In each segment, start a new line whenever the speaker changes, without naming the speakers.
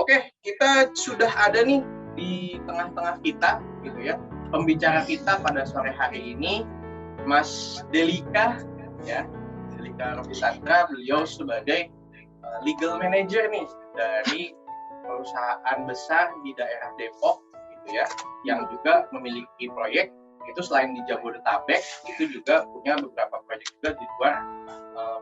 Oke, kita sudah ada nih di tengah-tengah kita, gitu ya. Pembicara kita pada sore hari ini, Mas Delika, ya, Delika Rovisandra. Beliau sebagai legal manager nih dari perusahaan besar di daerah Depok, gitu ya, yang juga memiliki proyek itu selain di Jabodetabek, itu juga punya beberapa proyek juga di luar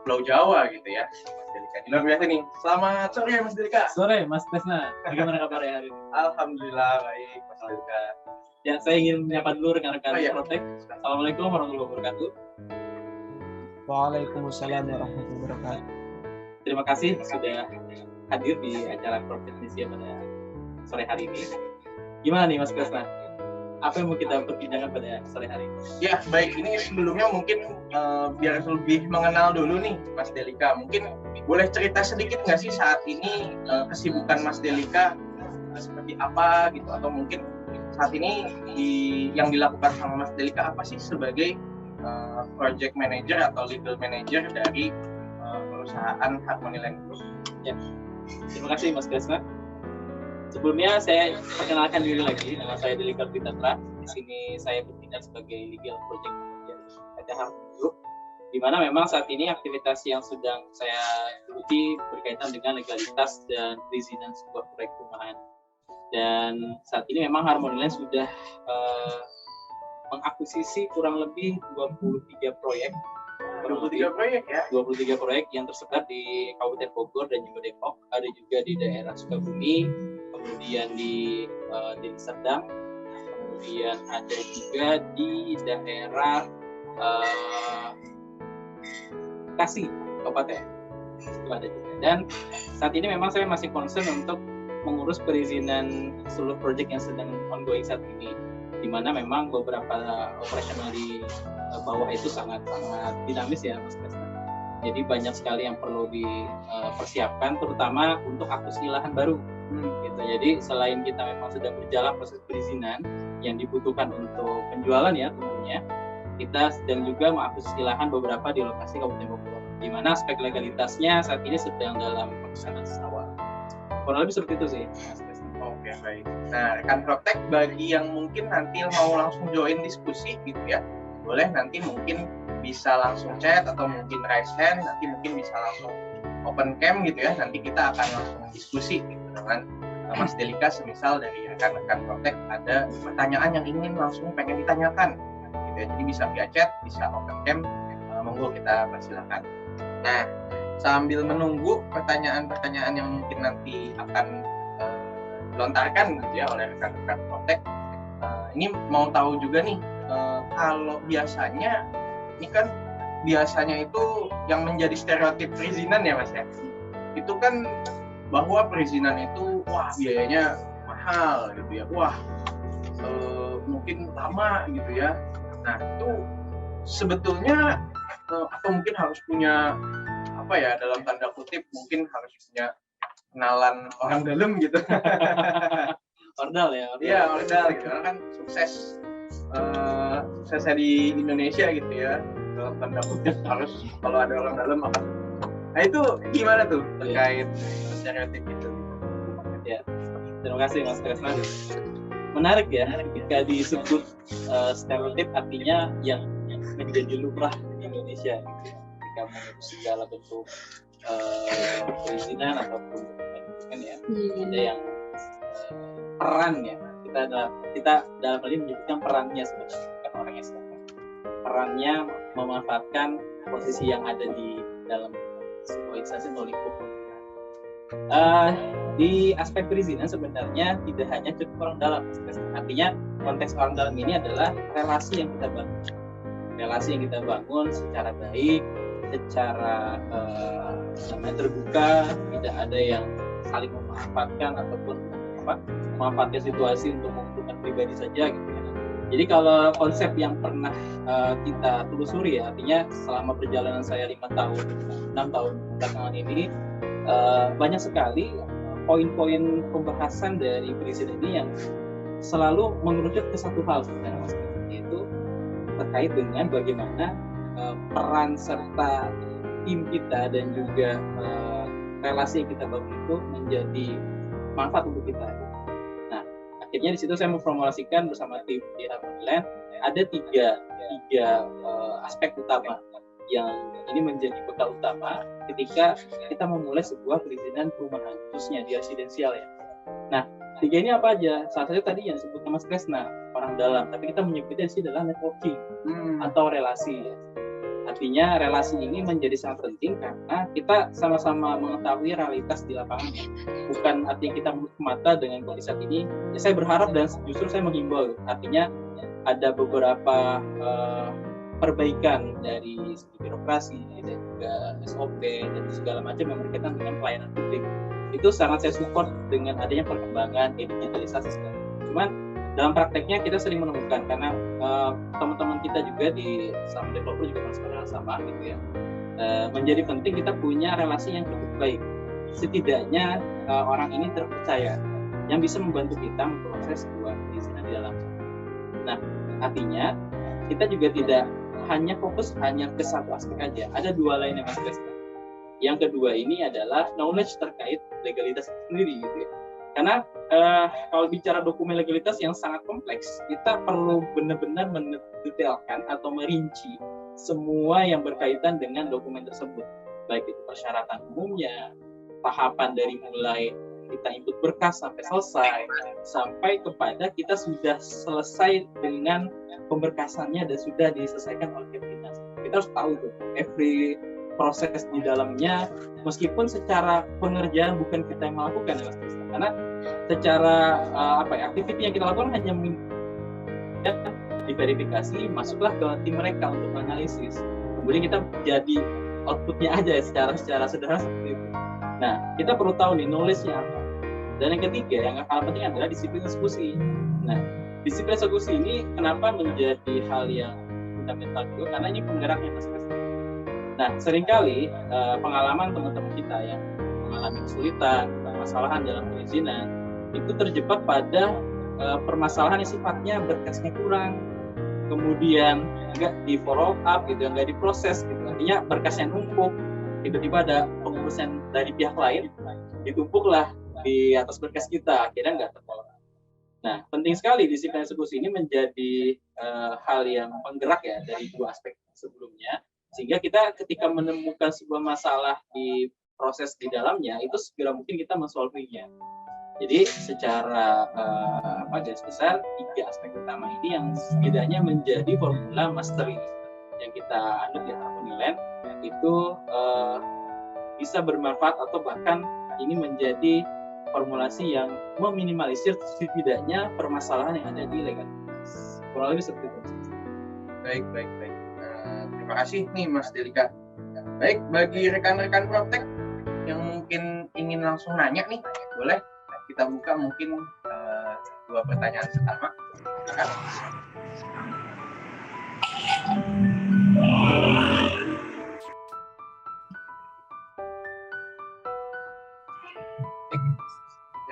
Pulau Jawa, gitu ya. Mas Delika, luar biasa nih. Selamat sore Mas Delika.
Sore Mas Tesna, bagaimana kabarnya hari ini?
Alhamdulillah baik Mas Delika.
Ya, saya ingin menyapa dulu rekan-rekan
iya.
Protek. Assalamualaikum warahmatullahi wabarakatuh.
Waalaikumsalam warahmatullahi wabarakatuh.
Terima kasih sudah hadir di acara Protek Indonesia pada sore hari ini. Gimana nih Mas Tesna? Apa yang mau kita perbincangkan pada sore hari ini?
Ya, baik. Ini sebelumnya mungkin biar lebih mengenal dulu nih Mas Delika. Mungkin boleh cerita sedikit nggak sih saat ini kesibukan Mas Delika seperti apa gitu, atau mungkin saat ini yang dilakukan sama Mas Delika apa sih sebagai project manager atau legal manager dari perusahaan Harmony Land Group?
Ya, terima kasih Mas Tesna. Sebelumnya saya perkenalkan diri lagi, nama saya Delika Rovisandra. Di sini saya bertindak sebagai legal project manager PT Harmony Group, di mana memang saat ini aktivitas yang sedang saya geluti berkaitan dengan legalitas dan perizinan sebuah proyek perumahan. Dan saat ini memang Harmony Land sudah mengakuisisi kurang lebih 23 proyek.
23 proyek ya?
23 proyek yang tersebar di Kabupaten Bogor dan juga Depok, ada juga di daerah Sukabumi, kemudian di Deli Serdang, kemudian ada juga di daerah Bekasi Kabupaten, itu ada juga. Dan saat ini memang saya masih concern untuk mengurus perizinan seluruh proyek yang sedang ongoing saat ini, di mana memang beberapa operasional di bawah itu sangat dinamis ya Mas Tesna. Jadi banyak sekali yang perlu dipersiapkan, terutama untuk akuisisi lahan baru. Gitu. Jadi selain kita memang sedang berjalan proses perizinan yang dibutuhkan untuk penjualan ya tentunya, kita sedang juga mengakuisisi lahan beberapa di lokasi Kabupaten Bogor, di mana aspek legalitasnya saat ini sedang dalam pelaksanaan awal. Kurang lebih seperti itu sih, Mas Tesna.
Oke, baik. Nah, rekan Protek, bagi yang mungkin nanti mau langsung join diskusi gitu ya, boleh nanti mungkin bisa langsung chat atau mungkin raise hand, nanti mungkin bisa langsung open cam gitu ya, nanti kita akan langsung diskusi gitu dengan Mas Delika. Semisal dari rekan-rekan Protek ada pertanyaan yang ingin langsung pengen ditanyakan gitu ya, jadi bisa via chat, bisa open cam, monggo kita persilakan. Nah, sambil menunggu pertanyaan-pertanyaan yang mungkin nanti akan dilontarkan gitu ya oleh rekan-rekan Protek, ini mau tahu juga nih, kalau biasanya ini kan biasanya itu yang menjadi stereotip perizinan ya Mas ya, itu kan bahwa perizinan itu wah biayanya mahal gitu ya, wah mungkin lama gitu ya. Nah itu sebetulnya atau mungkin harus punya apa ya, dalam tanda kutip mungkin harus punya kenalan orang dalam gitu.
Ordal ya?
Iya, ordal gitu, karena kan suksesnya di Indonesia gitu ya, dalam tanda kutip harus kalau ada orang dalam apa. Nah itu gimana tuh terkait stereotip itu?
Ya, terima kasih Mas Tesna. Menarik ya, ketika disebut stereotip artinya yang menjadi lumrah di Indonesia gitu ya, ketika mengurus segala bentuk perizinan ataupun kan ya, ada yang peran ya, kita dalam hal ini menyebutkan perannya sebenarnya, bukan orangnya siapa. Perannya memanfaatkan posisi yang ada di dalam sebuah instansi atau lingkup. Di aspek perizinan sebenarnya tidak hanya cukup orang dalam, artinya konteks orang dalam ini adalah relasi yang kita bangun, secara baik, secara terbuka, tidak ada yang saling memanfaatkan ataupun memanfaatkan situasi untuk menguntungkan pribadi saja gitu ya. Jadi kalau konsep yang pernah kita telusuri ya, artinya selama perjalanan saya 6 tahun belakangan ini, banyak sekali poin-poin pembahasan dari perizinan ini yang selalu mengerucut ke satu hal sebenarnya Mas, yaitu terkait dengan bagaimana peran serta tim kita dan juga relasi yang kita bangun itu menjadi manfaat untuk kita. Nah, akhirnya di situ saya memformulasikan bersama tim di Harmonyland ada tiga aspek utama yang ini menjadi bekal utama ketika kita memulai sebuah perizinan perumahan, khususnya di residensial ya. Nah, tiga ini apa aja? Salah satu tadi yang disebut Mas Kresna, orang dalam, tapi kita menyebutnya di sini adalah networking atau relasi. Artinya relasi ini menjadi sangat penting karena kita sama-sama mengetahui realitas di lapangan. Bukan artinya kita menutup mata dengan kondisi saat ini. Ya, saya berharap dan justru saya menghimbau. Artinya ada beberapa perbaikan dari segi birokrasi dan juga SOP dan segala macam yang berkaitan dengan pelayanan publik. Itu sangat saya support dengan adanya perkembangan digitalisasi segala. Cuman dalam prakteknya kita sering menemukan karena teman-teman kita juga di sama developer juga merasakan sama gitu ya. Menjadi penting kita punya relasi yang cukup baik. Setidaknya orang ini terpercaya yang bisa membantu kita memproses sebuah perizinan di dalam. Nah, artinya kita juga tidak hanya fokus hanya ke satu aspek aja. Ada dua lain yang Mas Kresna. Yang kedua ini adalah knowledge terkait legalitas sendiri gitu ya. Karena kalau bicara dokumen legalitas yang sangat kompleks, kita perlu benar-benar mendetailkan atau merinci semua yang berkaitan dengan dokumen tersebut. Baik itu persyaratan umumnya, tahapan dari mulai kita input berkas sampai selesai, sampai kepada kita sudah selesai dengan pemberkasannya dan sudah diselesaikan oleh Kepminas. Kita harus tahu tuh every proses di dalamnya, meskipun secara pengerjaan bukan kita yang melakukan ya Mas Tristan, karena secara aktiviti yang kita lakukan hanya diverifikasi, masuklah ke tim mereka untuk menganalisis, kemudian kita jadi outputnya aja secara sederhana seperti itu. Nah, kita perlu tahu nih knowledge-nya apa. Dan yang ketiga yang kalah penting adalah disiplin eksekusi. Nah, disiplin eksekusi ini kenapa menjadi hal yang fundamental juga, karena ini penggeraknya Mas Kresna. Nah, seringkali pengalaman teman-teman kita yang mengalami kesulitan, permasalahan dalam perizinan itu terjebak pada permasalahan yang sifatnya berkasnya kurang, kemudian nggak di follow up gitu, nggak diproses gitu. Artinya berkasnya numpuk, tiba-tiba ada pengurusan dari pihak lain, ditumpuklah di atas berkas kita, akhirnya nggak terfollow. Nah, penting sekali disiplin eksekusi ini menjadi hal yang penggerak ya dari dua aspek sebelumnya, sehingga kita ketika menemukan sebuah masalah di proses di dalamnya itu segera mungkin kita mensolvingnya. Jadi secara garis besar tiga aspek utama ini yang setidaknya menjadi formula mastery yang kita anut di Harmonyland itu bisa bermanfaat atau bahkan ini menjadi formulasi yang meminimalisir setidaknya permasalahan yang ada di legalitas. Kurang lebih seperti itu.
Baik. Terima kasih nih Mas Delika. Baik, bagi rekan-rekan Proptek yang mungkin ingin langsung nanya nih, boleh kita buka mungkin dua pertanyaan pertama.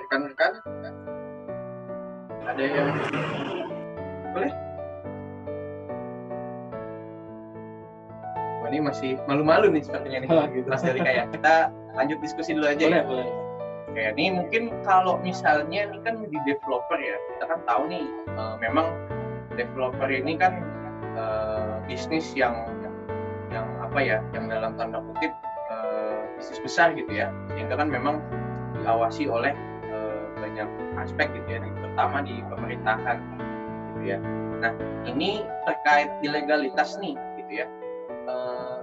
Rekan-rekan, ada yang boleh? Wah, ini masih malu-malu nih sepertinya nih,
gitu.
Mas Delika ya. Kita lanjut diskusi dulu aja ya.
Boleh.
Oke, ini mungkin kalau misalnya ini kan di developer ya, kita kan tahu nih memang developer ini kan bisnis yang dalam tanda kutip bisnis besar gitu ya, sehingga kan memang diawasi oleh banyak aspek gitu ya, terutama di pemerintahan gitu ya. Nah, ini terkait ilegalitas nih gitu ya,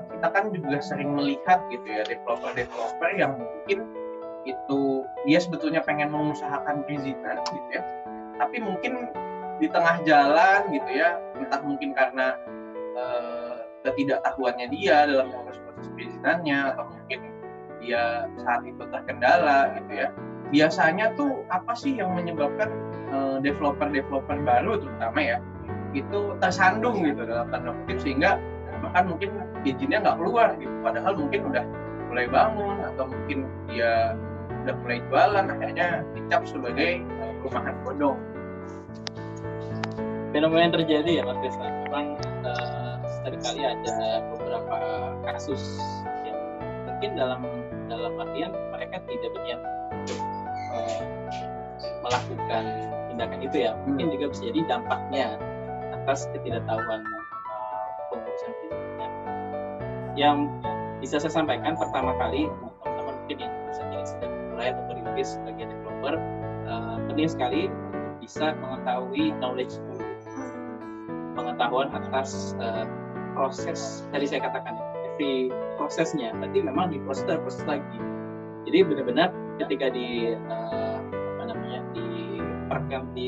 kita kan juga sering melihat gitu ya developer yang mungkin itu dia sebetulnya pengen mengusahakan perizinan gitu ya, tapi mungkin di tengah jalan gitu ya, entah mungkin karena ketidaktahuannya dia dalam proses perizinannya atau mungkin dia saat itu terkendala gitu ya. Biasanya tuh apa sih yang menyebabkan developer baru terutama ya itu tersandung gitu dalam tanda kutip, sehingga bahkan mungkin izinnya nggak keluar gitu, padahal mungkin udah mulai bangun atau mungkin dia udah mulai jualan, akhirnya dicap sebagai perumahan bodong.
Fenomena yang terjadi ya Mas Kresna, memang seringkali ada beberapa kasus yang mungkin dalam artian mereka tidak berniat untuk melakukan tindakan itu ya, mungkin juga bisa jadi dampaknya atas ketidaktahuan pengurusan perizinannya. Yang bisa saya sampaikan pertama kali, teman-teman mungkin yang saat ini sedang mulai atau merintis sebagai developer, penting sekali untuk bisa mengetahui knowledge dulu, pengetahuan atas proses tadi saya katakan every prosesnya. Berarti memang di proses lagi. Jadi benar-benar ketika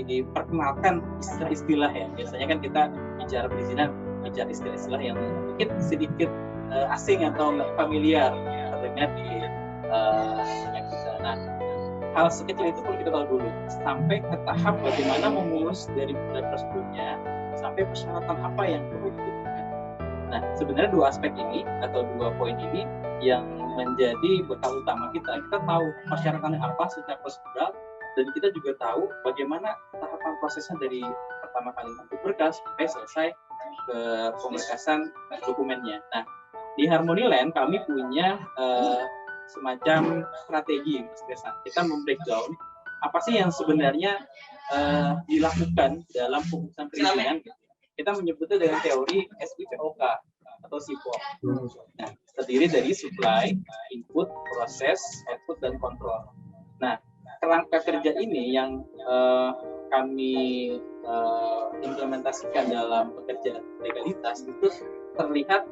diperkenalkan istilah-istilah ya. Biasanya kan kita bicara perizinan, bicara istilah-istilah yang mungkin sedikit asing atau nggak familiar terdengar di kita. Nah, hal sekecil itu perlu kita tahu dulu sampai ke tahap bagaimana mengurus dari mulai prosedurnya sampai persyaratan apa yang perlu dilakukan. Nah, sebenarnya dua aspek ini atau dua poin ini yang menjadi bekal utama kita. Kita tahu persyaratannya apa secara prosedural, dan kita juga tahu bagaimana tahapan prosesnya dari pertama kali bentuk berkas sampai selesai ke pemberkasan dokumennya. Nah, di Harmony Land kami punya semacam strategi, Mas Desa. Kita membreakdown apa sih yang sebenarnya dilakukan dalam pengurusan perizinan. Kita menyebutnya dengan teori SIPOK atau SIPOK. Nah, terdiri dari supply, input, proses, output, dan kontrol. Nah, kerangka kerja ini yang kami implementasikan dalam pekerjaan legalitas itu terlihat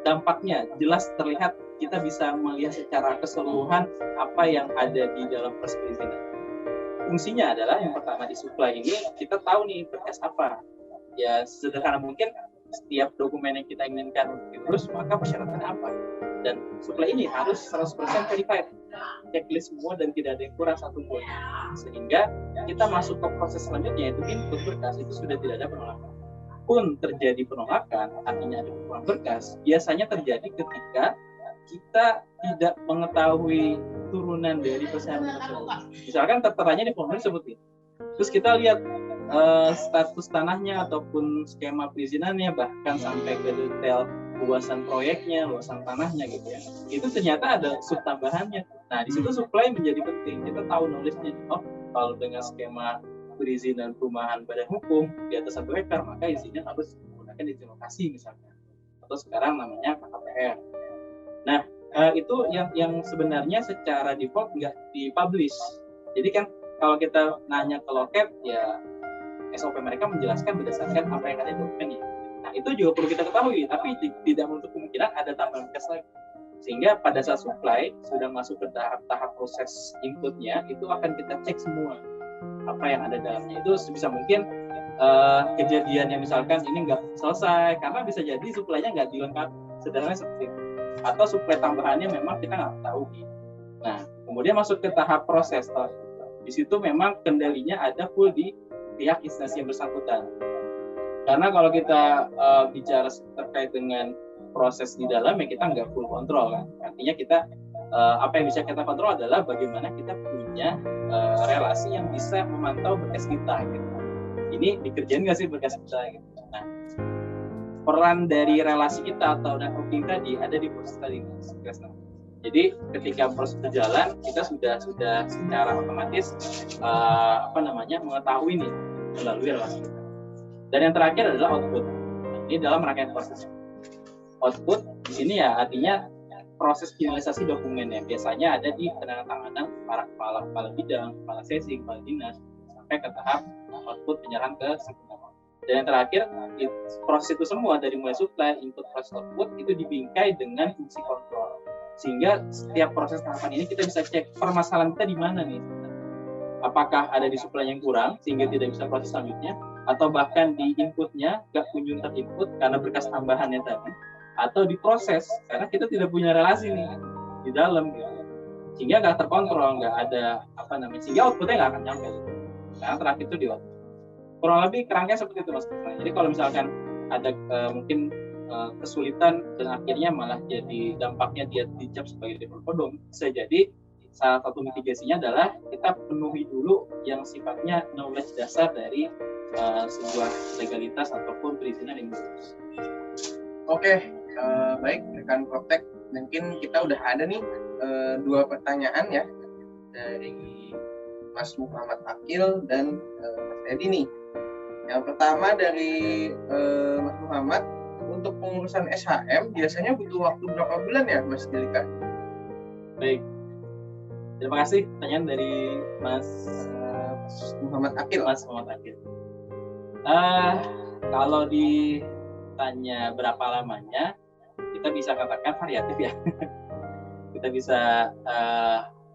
dampaknya, jelas terlihat, kita bisa melihat secara keseluruhan apa yang ada di dalam proses perizinan. Fungsinya adalah yang pertama di supply ini kita tahu nih berkas apa. Ya sederhana mungkin setiap dokumen yang kita inginkan untuk diurus maka persyaratannya apa. Dan supply ini harus 100% verified, checklist semua dan tidak ada yang kurang satupun. Sehingga kita masuk ke proses selanjutnya yaitu input berkas, itu sudah tidak ada penolakan. Pun terjadi penolakan, artinya ada kekurangan berkas, biasanya terjadi ketika kita tidak mengetahui turunan dari persyaratan tersebut. Misalkan terteranya di formulir seperti ini. Terus kita lihat status tanahnya ataupun skema perizinannya, bahkan sampai ke detail luasan proyeknya, luasan tanahnya gitu ya. Itu ternyata ada sub tambahannya. Nah, di situ supply menjadi penting. Kita tahu knowledge-nya. Oh, kalau dengan skema perizinan perumahan badan hukum di atas 1 hektar, maka izinnya harus menggunakan izin lokasi misalnya. Atau sekarang namanya KKPR. Nah, itu yang sebenarnya secara default nggak dipublish. Jadi kan kalau kita nanya ke loket, ya SOP mereka menjelaskan berdasarkan apa yang ada di dokumennya. Nah, itu juga perlu kita ketahui, tapi tidak menutup kemungkinan ada tambahan berkas lagi. Sehingga pada saat supply sudah masuk ke tahap proses inputnya, itu akan kita cek semua apa yang ada dalamnya. Itu sebisa mungkin kejadian yang misalkan ini nggak selesai karena bisa jadi supply-nya nggak dilengkapi, sederhana seperti itu. Atau supply tambahannya memang kita nggak tahu. Nah, kemudian masuk ke tahap proses. Di situ memang kendalinya ada full di pihak instansi yang bersangkutan. Karena kalau kita bicara terkait dengan proses di dalam, ya kita nggak full kontrol kan. Artinya kita apa yang bisa kita kontrol adalah bagaimana kita punya relasi yang bisa memantau berkas kita. Gitu. Ini dikerjain nggak sih berkas kita? Gitu. Nah, peran dari relasi kita atau networking tadi ada di proses tadi, Mas Kresna. Jadi ketika proses berjalan, kita sudah secara otomatis mengetahui nih melalui relasi kita. Dan yang terakhir adalah output. Ini dalam rangkaian proses. Output di sini ya artinya proses finalisasi dokumennya. Biasanya ada di penandatanganan para kepala bidang, kepala sesi, kepala dinas sampai ke tahap output penyerahan ke sempurna. Dan yang terakhir, proses itu semua dari mulai supply, input, proses, output itu dibingkai dengan fungsi kontrol. Sehingga setiap proses tahapan ini kita bisa cek permasalahan kita di mana nih. Apakah ada di supply yang kurang sehingga tidak bisa proses selanjutnya, atau bahkan di inputnya nggak kunjung terinput karena berkas tambahannya tadi, atau di proses karena kita tidak punya relasi nih di dalam gitu. Sehingga nggak terkontrol, nggak ada sehingga outputnya nggak akan nyampe. Karena terakhir itu di output. Kurang lebih kerangkanya seperti itu, Mas. Jadi kalau misalkan ada mungkin kesulitan dan akhirnya malah jadi dampaknya dia dicap sebagai developer dong, bisa jadi salah satu mitigasinya adalah kita penuhi dulu yang sifatnya knowledge dasar dari sebuah legalitas ataupun perizinan yang bagus.
Oke, baik rekan Proptek, mungkin kita udah ada nih 2 pertanyaan ya dari Mas Muhammad Akil dan Mas Edi nih. Yang pertama dari Mas Muhammad, untuk pengurusan SHM biasanya butuh waktu berapa bulan ya Mas Delika?
Baik, terima kasih pertanyaan dari Mas
Muhammad Akil.
Mas Muhammad Akil. Kalau ditanya berapa lamanya, kita bisa katakan variatif ya. Kita bisa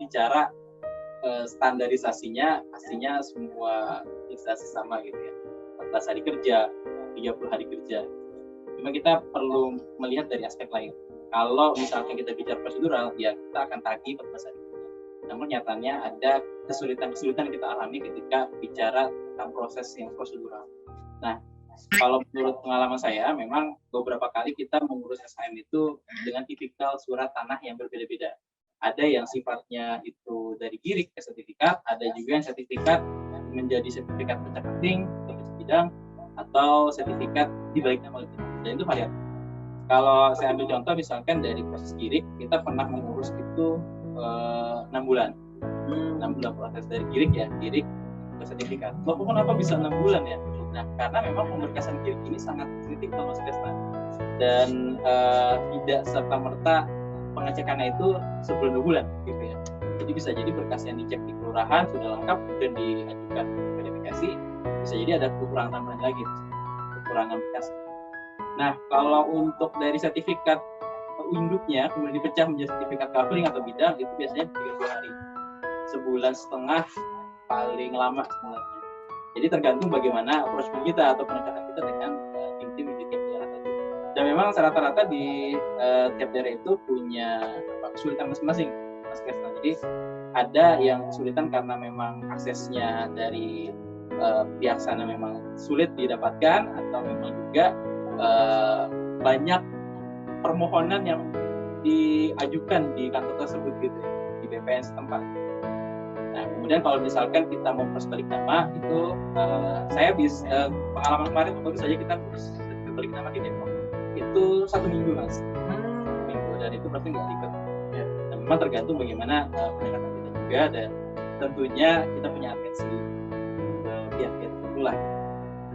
bicara standarisasinya pastinya semua instansi sama gitu ya. 14 hari kerja, 30 hari kerja. Cuma kita perlu melihat dari aspek lain. Kalau misalkan kita bicara prosedural, ya kita akan tagih 14 hari kerja. Namun nyatanya ada kesulitan-kesulitan yang kita alami ketika bicara tentang proses yang prosedural. Nah, kalau menurut pengalaman saya, memang beberapa kali kita mengurus SHM itu dengan tipikal surat tanah yang berbeda-beda. Ada yang sifatnya itu dari girik ke sertifikat, ada juga yang sertifikat menjadi sertifikat pencapating, bidang, atau sertifikat di balik nama itu. Dan itu variatif. Kalau saya ambil contoh misalkan dari proses girik, kita pernah mengurus itu 6 bulan. 6 bulan proses dari girik ke sertifikat. Loh, kenapa bisa 6 bulan ya? Nah, karena memang pemberkasan girik ini sangat kritikal Mas Kresna. Dan tidak serta-merta pengecekannya itu sebelum 2 bulan gitu ya. Jadi bisa jadi berkas yang dicek di kelurahan sudah lengkap kemudian diajukan verifikasi, bisa jadi ada kekurangan tambahan lagi, kekurangan berkas. Nah, kalau untuk dari sertifikat induknya kemudian dipecah menjadi sertifikat coupling atau bidang, itu biasanya 30 hari, sebulan setengah paling lama sebenarnya. Jadi tergantung bagaimana approach kita atau pendekatan kita dengan tim-tim di tiap daerah tadi. Dan memang rata-rata di tiap daerah itu punya kesulitan masing-masing, Mas Kresna. Jadi ada yang kesulitan karena memang aksesnya dari pihak sana memang sulit didapatkan, atau memang juga banyak permohonan yang diajukan di kantor tersebut gitu ya, di BPN setempat. Nah, kemudian kalau misalkan kita mau proses balik nama itu saya bisa pengalaman kemarin baru saja kita proses balik nama di Depok itu 1 minggu Mas. Minggu, dan itu berarti nggak ikut. Ya. Nah, memang tergantung bagaimana pendekatan kita juga, dan tentunya kita punya atensi pihak-pihak tertentu lah,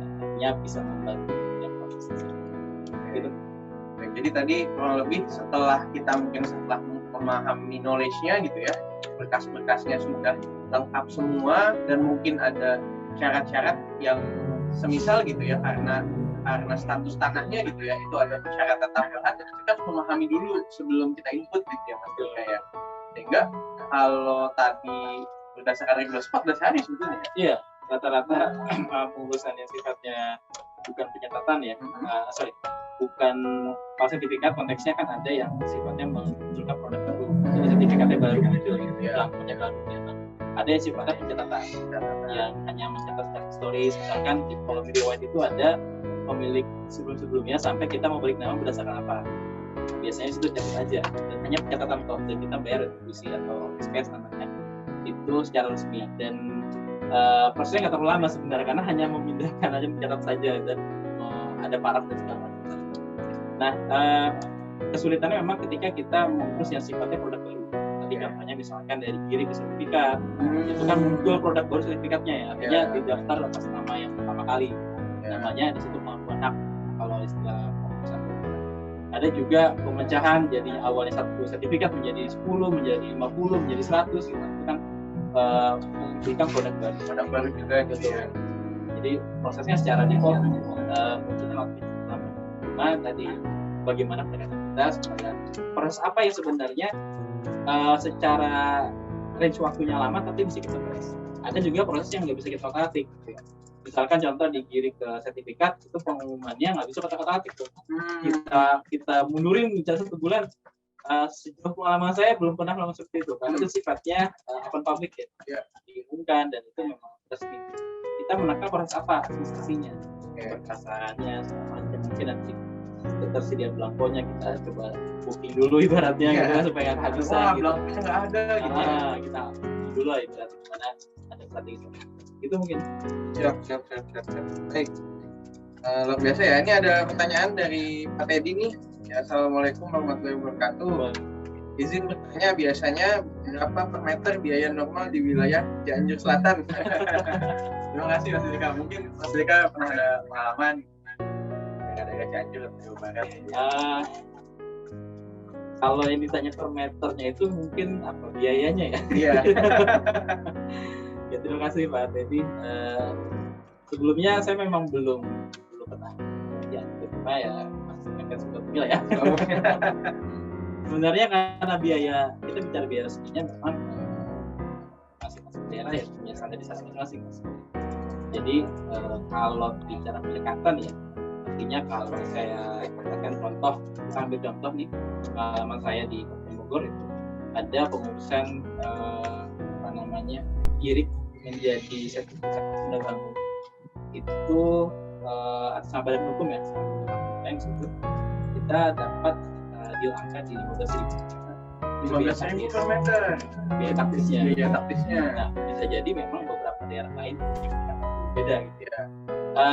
artinya bisa membantu yang proses gitu.
Baik, jadi tadi kurang lebih setelah memahami knowledge-nya gitu ya, berkas-berkasnya sudah lengkap semua, dan mungkin ada syarat-syarat yang semisal gitu ya, karena status tanahnya gitu ya, itu ada persyaratan tambahan, dan kita harus memahami dulu sebelum kita input gitu ya Mas Delika ya. Sehingga kalau tadi berdasarkan regulasi 14 hari sebetulnya.
Iya, rata-rata pengurusan yang sifatnya bukan pencatatan ya, bukan kalau sertifikat konteksnya kan ada yang sifatnya memunculkan produk baru, jadi sertifikatnya baru muncul gitu ya, belangkonya baru ya. Ada yang sifatnya pencatatan yang hanya mencatat status stories, misalkan di kolom riwayat itu ada pemilik sebelum-sebelumnya sampai kita mau balik nama berdasarkan apa. Biasanya itu catat aja, dan hanya pencatatan toh, dan kita bayar retribusi atau SPS namanya itu secara resmi. Dan prosesnya nggak terlalu lama sebenarnya, karena hanya memindahkan aja, mencatat saja, dan ada paraf dan segala macam. Nah, kesulitannya memang ketika kita mengurus yang sifatnya produk baru. Tadi contohnya misalkan dari kiri ke sertifikat, itu kan muncul produk baru sertifikatnya ya, artinya didaftar atas nama yang pertama kali. Namanya di situ pengakuan hak kalau istilah pengurusan. Ada juga pemecahan, jadi awalnya 1 sertifikat menjadi 10, menjadi 50, menjadi 100 gitu. Itu kan memberikan produk baru juga gitu. Jadi prosesnya secara default mungkin lebih lama. Cuma tadi bagaimana pendekatan kita supaya proses apa yang sebenarnya secara range waktunya lama tapi bisa kita proses. Ada juga proses yang nggak bisa kita otak-atik. Gitu. Misalkan contoh di kiri ke sertifikat itu pengumumannya nggak bisa otak-atik tuh. Kita mundurin bicara 1 bulan. Sejauh pengalaman saya belum pernah melakukan seperti itu, karena itu sifatnya open public ya, diumumkan, dan itu memang resmi. Kita menangkap proses apa administrasinya, berkasannya, segala macam. Mungkin nanti ketersediaan belangkonya kita coba booking dulu ibaratnya gitu kan, supaya nggak bisa gitu.
Belangkonya nggak ada gitu.
Kita dulu lah ibaratnya gimana ada strategi itu mungkin.
Siap. Baik. Luar biasa ya. Ini ada pertanyaan dari Pak Teddy nih. Ya, Assalamualaikum warahmatullahi wabarakatuh. izin bertanya, biasanya berapa per meter biaya normal di wilayah Cianjur Selatan? Terima kasih Mas Dika. Mungkin Mas Dika pernah ada pengalaman daerah Cianjur atau Jawa Barat?
Kalau yang ditanya per meternya itu mungkin apa biayanya ya?
Iya.
Ya terima kasih Pak Teddy. Sebelumnya saya memang belum pernah ya, cuma ya masih kan sudah punya ya. Sebenarnya karena biaya, kita bicara biaya resminya memang masing-masing daerah ya punya standarisasi masing-masing. Jadi kalau bicara pendekatan ya, artinya kalau saya katakan contoh, kita ambil contoh nih, pengalaman saya di Kabupaten Bogor itu ada pengurusan IRIK menjadi sertifikat undang bangun itu atas nama badan hukum ya, itu kita dapat deal angka di
15.000 per meter
biaya taktisnya.
Nah,
bisa jadi memang beberapa daerah lain beda gitu ya.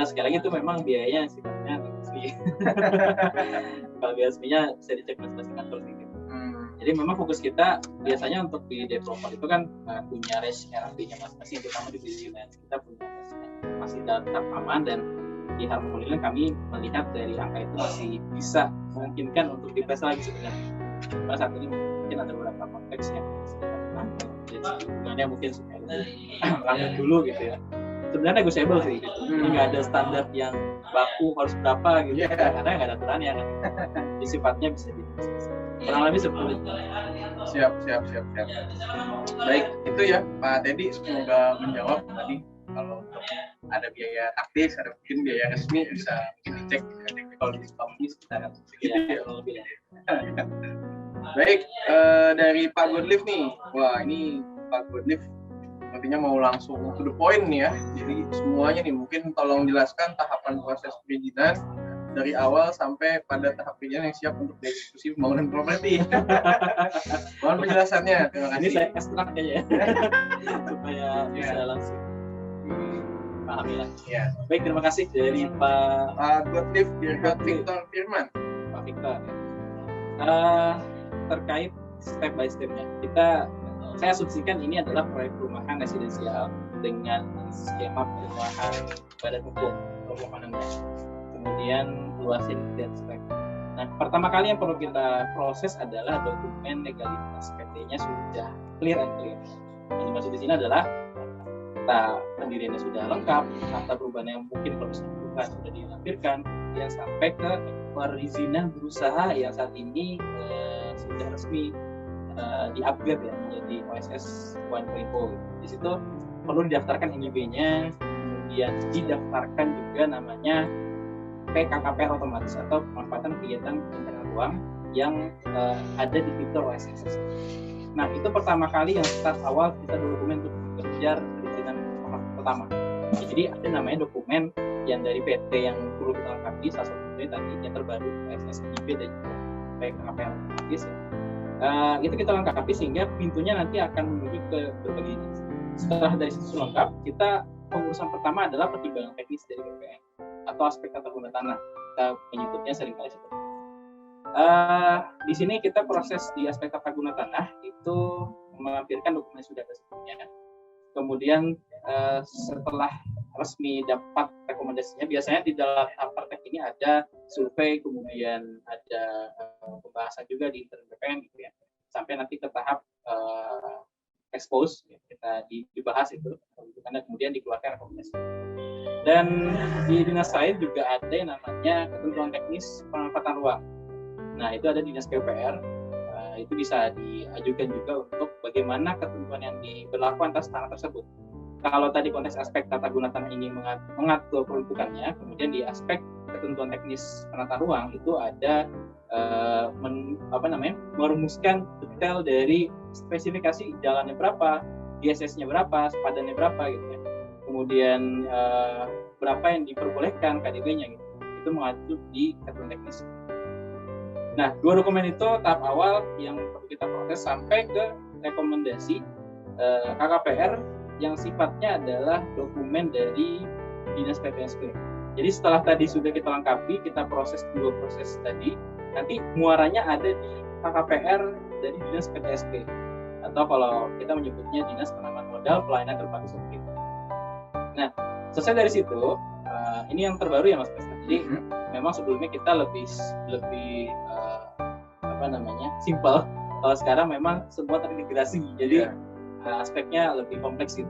Sekali lagi itu memang biayanya sifatnya negosiasi. Kalau biaya resminya bisa dicek masing-masing kantor sih. Jadi memang fokus kita biasanya untuk di developer itu kan punya range RAP-nya masing-masing, terutama di perizinan kita punya masih dalam tahap aman, dan di Harmoniland kami melihat dari angka itu masih bisa memungkinkan untuk dites lagi sebenarnya. Karena saat ini mungkin ada beberapa konteks yang jadi hubungannya mungkin supaya lanjut dulu gitu ya. Sebenarnya negotiable sih, jadi nggak ada standar yang baku harus berapa gitu, karena nggak ada aturannya kan. Jadi sifatnya bisa dinegosiasi. Kurang lebih seperti itu.
Siap. Baik, itu ya Pak Teddy, semoga menjawab tadi. Kalau untuk ada biaya taktis, ada mungkin biaya resmi, bisa mungkin dicek kalau di company sekitar segitu ya. Baik, dari Pak Godlive nih. Wah, ini Pak Godlive artinya mau langsung to the point nih ya. Jadi semuanya nih mungkin tolong jelaskan tahapan proses perizinan dari awal sampai pada tahap perizinan yang siap untuk dieksekusi pembangunan properti. Mohon penjelasannya. Terima kasih.
Ini saya ekstrak aja ya. Supaya bisa langsung dipahami lah.
Ya.
Baik, terima kasih dari
Pak Godlive Victor Firman.
Pak Victor. Terkait step by stepnya, saya asumsikan ini adalah proyek perumahan residensial dengan skema perumahan badan hukum perumahannya, kemudian luasin dan sebagainya. Nah, pertama kali yang perlu kita proses adalah dokumen legalitas PT-nya sudah clear and clear. Yang dimaksud di sini adalah kata pendiriannya sudah lengkap, kata perubahan yang mungkin perlu dilakukan sudah dilampirkan, kemudian sampai ke perizinan berusaha yang saat ini sudah resmi di-upgrade ya menjadi OSS 1.0. Di situ perlu didaftarkan NIB-nya, kemudian didaftarkan juga namanya PKKPR otomatis atau pemanfaatan kegiatan perencanaan ruang yang ada di fitur OSS. Nah, itu pertama kali yang start awal kita dokumen untuk mengejar perizinan pertama. Jadi ada namanya dokumen yang dari PT yang perlu kita lengkapi, salah satunya tadi yang terbaru OSS NIB dan juga PKKPR otomatis. Itu kita lengkapi sehingga pintunya nanti akan menuju ke berbagai dinas. Setelah dari situ lengkap, kita pengurusan pertama adalah pertimbangan teknis dari BPN atau aspek tata guna tanah. Kita menyebutnya seringkali seperti itu. Di sini kita proses di aspek tata guna tanah itu melampirkan dokumen yang sudah ada sebelumnya. Kemudian setelah resmi dapat rekomendasinya, biasanya di dalam tahap praktek ini ada survei, kemudian ada pembahasan juga di internal BPN gitu ya, sampai nanti ke tahap expose, ya, kita dibahas itu, karena kemudian dikeluarkan rekomendasi. Dan di dinas lain juga ada yang namanya ketentuan teknis pemanfaatan ruang. Nah, itu ada dinas PUPR, itu bisa diajukan juga untuk bagaimana ketentuan yang diberlakukan atas tanah tersebut. Kalau tadi konteks aspek tata guna tanah ini mengatur peruntukannya, kemudian di aspek ketentuan teknis penata ruang itu ada merumuskan detail dari spesifikasi jalannya berapa, GSS-nya berapa, sepadannya berapa gitu ya. Kemudian berapa yang diperbolehkan KDB-nya gitu. Itu mengatur di ketentuan teknis. Nah, dua dokumen itu tahap awal yang perlu kita proses sampai ke rekomendasi KKPR yang sifatnya adalah dokumen dari Dinas PPSP. Jadi setelah tadi sudah kita lengkapi, kita proses dua proses tadi, nanti muaranya ada di KKPR dari dinas PTSP atau kalau kita menyebutnya dinas penanaman modal pelayanan terpadu seperti itu. Nah, selesai dari situ, ini yang terbaru ya Mas Preston. Jadi memang sebelumnya kita lebih simpel. Kalau sekarang memang semua terintegrasi, jadi aspeknya lebih kompleks gitu.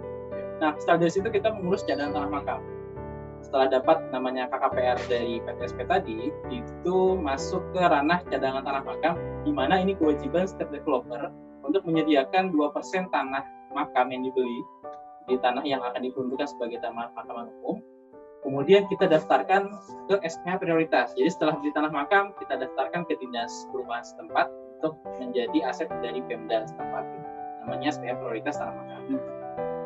Nah, setelah dari situ kita mengurus cadangan tanah makam. Setelah dapat namanya KKPR dari PTSP tadi, itu masuk ke ranah cadangan tanah makam, di mana ini kewajiban setiap developer untuk menyediakan 2% tanah makam yang dibeli di tanah yang akan diperuntukkan sebagai tanah makam umum. Kemudian kita daftarkan ke SPH prioritas. Jadi setelah beli tanah makam, kita daftarkan ke dinas perumahan setempat untuk menjadi aset dari Pemda setempat. Namanya SPH prioritas tanah makam.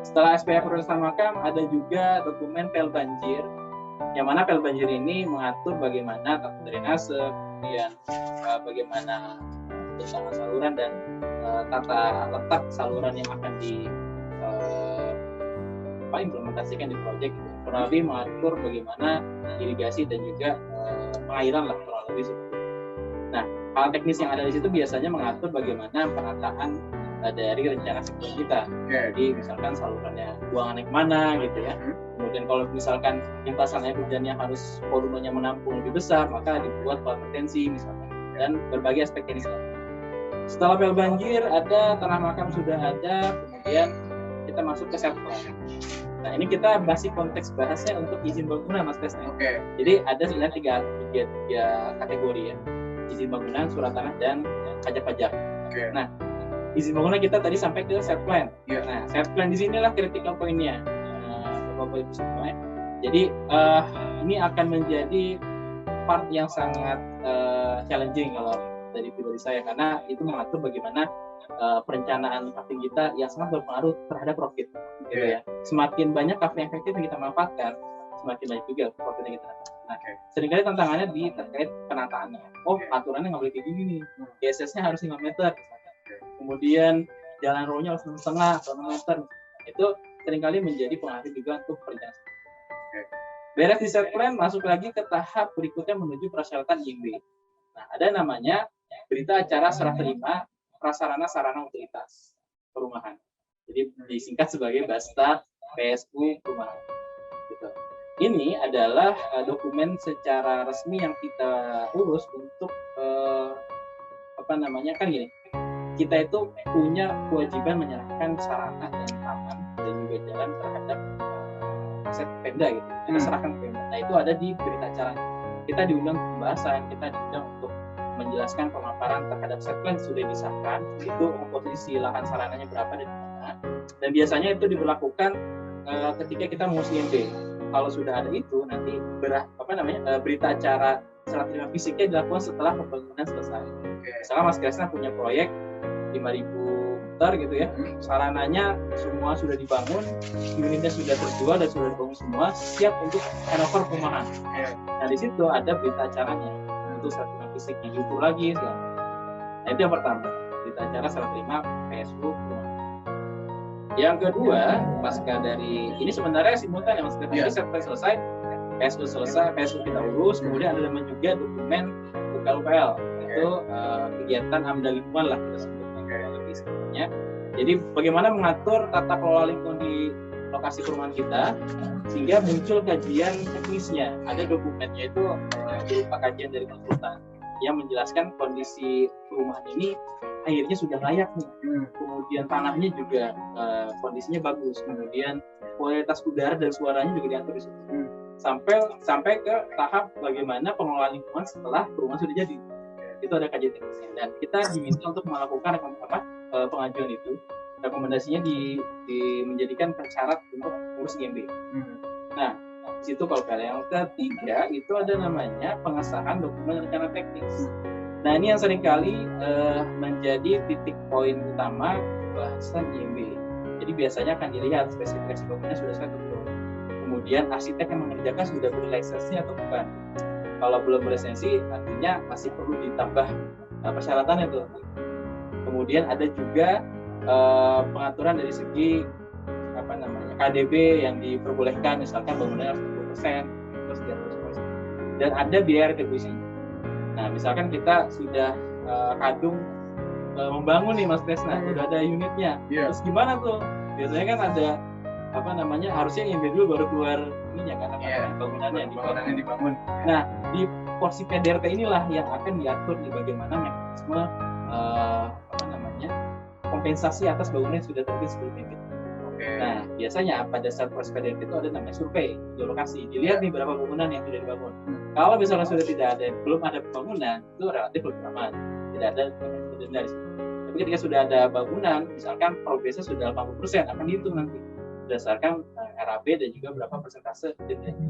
Setelah SPH prioritas tanah makam, ada juga dokumen PL banjir, yang mana PL banjir ini mengatur bagaimana tata drainase, kemudian bagaimana bentangan saluran dan tata letak saluran yang akan implementasikan di proyek. Kurang lebih mengatur bagaimana irigasi dan juga pengairan lah kurang lebih seperti itu. Nah, hal teknis yang ada di situ biasanya mengatur bagaimana penataan dari rencana sektor kita. Jadi misalkan salurannya buangannya kemana gitu ya. Kemudian kalau misalkan lintasan air hujannya harus volumenya menampung lebih besar, maka dibuat kompetensi misalkan dan berbagai aspek teknis. Setelah PL banjir ada, tanah makam sudah ada, kemudian kita masuk ke set plan. Nah, ini kita masih konteks bahasnya untuk izin bangunan Mas Tesna. Jadi ada sebenarnya tiga kategori ya. Izin bangunan, surat tanah, dan pajak pajak. Nah, izin bangunan kita tadi sampai ke set plan. Nah, set plan di sinilah critical point-nya, Bapak Ibu semua. Jadi ini akan menjadi part yang sangat challenging kalau dari pribadi saya, karena itu mengatur bagaimana perencanaan kafe kita yang sangat berpengaruh terhadap profit, gitu ya. Semakin banyak kafe efektif yang kita manfaatkan, semakin banyak juga profit yang kita dapatkan. Nah, seringkali tantangannya terkait penataannya. Aturannya nggak boleh kayak gini nih. GSS-nya harus 5 meter. Kemudian jalan row-nya harus 6,5 atau 6 meter. Itu seringkali menjadi pengaruh juga untuk perencanaan. Beres di set plan, masuk lagi ke tahap berikutnya menuju persyaratan IMB. Nah, ada namanya berita acara serah terima prasarana sarana utilitas perumahan. Jadi disingkat sebagai BASTA PSU perumahan. Gitu. Ini adalah dokumen secara resmi yang kita urus untuk kan gini. Kita itu punya kewajiban menyerahkan sarana dan taman dan juga jalan terhadap aset Pemda gitu. Kita serahkan ke Pemda. Nah, itu ada di berita acara. Kita diundang pembahasan, kita diundang untuk menjelaskan pemaparan terhadap set plan sudah disahkan, itu komposisi lahan sarananya berapa dan mana. Dan biasanya itu diberlakukan ketika kita mengurus IMB. Kalau sudah ada itu, nanti berita acara serah terima fisiknya dilakukan setelah pembangunan selesai. Misalnya Mas Kresna punya proyek 5.000 meter gitu ya, sarananya semua sudah dibangun, unitnya sudah terjual dan sudah dibangun semua, siap untuk handover perumahan. Nah, di situ ada berita acaranya. Itu serah terima fisiknya diukur lagi selama. Nah, itu yang pertama, berita acara serah terima PSU. Yang kedua, pasca dari ini sebenarnya simultan ya Mas. Jadi setelah selesai PSU selesai, PSU kita urus, kemudian ada namanya juga dokumen UPL. Itu kegiatan AMDA lingkungan lah kita sebutnya lebih sebetulnya. Jadi bagaimana mengatur tata kelola lingkungan di lokasi perumahan kita sehingga muncul kajian teknisnya. Ada dokumennya itu berupa kajian dari konsultan yang menjelaskan kondisi perumahan ini airnya sudah layak nih, kemudian tanahnya juga kondisinya bagus, kemudian kualitas udara dan suaranya juga diatur di situ. Sampai ke tahap bagaimana pengelolaan lingkungan setelah perumahan sudah jadi. Itu ada kajian teknisnya dan kita diminta untuk melakukan pengajuan itu. Rekomendasinya menjadikan persyarat untuk urus IMB. Nah, di situ kalau yang ketiga itu ada namanya pengesahan dokumen rencana teknis. Nah, ini yang seringkali menjadi titik poin utama bahasan IMB. Jadi biasanya akan dilihat spesifikasi dokumennya sudah selesai atau belum. Kemudian arsitek yang mengerjakan sudah berlisensi atau bukan. Kalau belum berlisensi, artinya masih perlu ditambah persyaratannya tuh. Kemudian ada juga pengaturan dari segi KDB yang diperbolehkan, misalkan bangunannya harus 10%, terus 30%. Dan ada biaya retribusi. Nah, misalkan kita sudah kadung membangun nih Mas Kresna, udah ada unitnya.
Iya.
Terus gimana tuh? Biasanya kan ada harusnya IMB dulu baru keluar ininya kan, bangunannya
dibangun.
Nah, di porsi PDRT inilah yang akan diatur di bagaimana mekanisme kompensasi atas bangunan yang sudah terbit sebelum ini. Nah, biasanya pada saat proses PDRT itu ada namanya survei di lokasi. Dilihat nih berapa bangunan yang sudah dibangun. Kalau misalnya sudah belum ada pembangunan, itu relatif lebih aman. Tidak ada denda di situ. Tapi ketika sudah ada bangunan, misalkan progresnya sudah 80%, akan dihitung nanti berdasarkan RAB dan juga berapa persentase dendanya.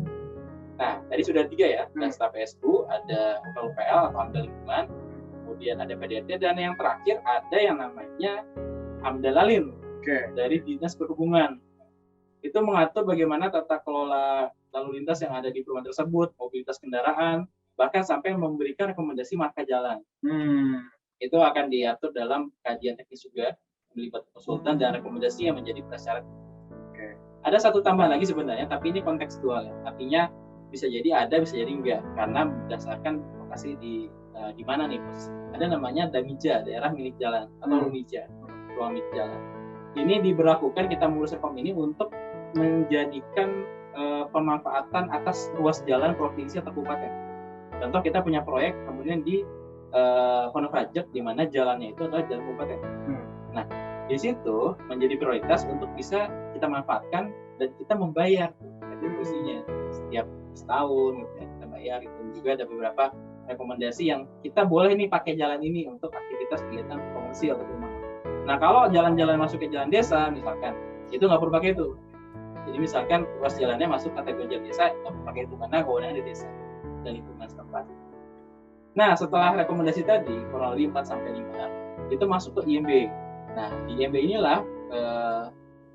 Nah, tadi sudah 3 ya, dan staf PSU, ada UPL atau AMDA lingkungan, kemudian ada PDRT, dan yang terakhir ada yang namanya AMDA Lalin dari Dinas Perhubungan. Itu mengatur bagaimana tata kelola lalu lintas yang ada di perumahan tersebut, mobilitas kendaraan, bahkan sampai memberikan rekomendasi marka jalan. Itu akan diatur dalam kajian teknis juga, melibatkan konsultan dan rekomendasi yang menjadi prasyarat. Ada satu tambahan lagi sebenarnya, tapi ini kontekstual ya. Artinya bisa jadi ada, bisa jadi enggak, karena berdasarkan lokasi di mana nih, Bos. Ada namanya DAMIJA, daerah milik jalan, atau RUMIJA, ruang milik jalan. Ini diberlakukan kita mengurus reform ini untuk menjadikan pemanfaatan atas ruas jalan provinsi atau kabupaten. Contoh kita punya proyek kemudian di Pondok Rajek di mana jalannya itu adalah jalan kabupaten. Nah, di situ menjadi prioritas untuk bisa kita manfaatkan dan kita membayar retribusinya setiap setahun gitu ya, kita bayar. Itu juga ada beberapa rekomendasi yang kita boleh nih pakai jalan ini untuk aktivitas kegiatan komersil atau rumah. Nah, kalau jalan-jalan masuk ke jalan desa misalkan, itu nggak perlu pakai itu. Jadi misalkan ruas jalannya masuk kategori jalan desa, nggak perlu pakai itu karena kewenangan di desa dan lingkungan setempat. Nah, setelah rekomendasi tadi kurang lebih 4-5 itu masuk ke IMB. Nah, di IMB inilah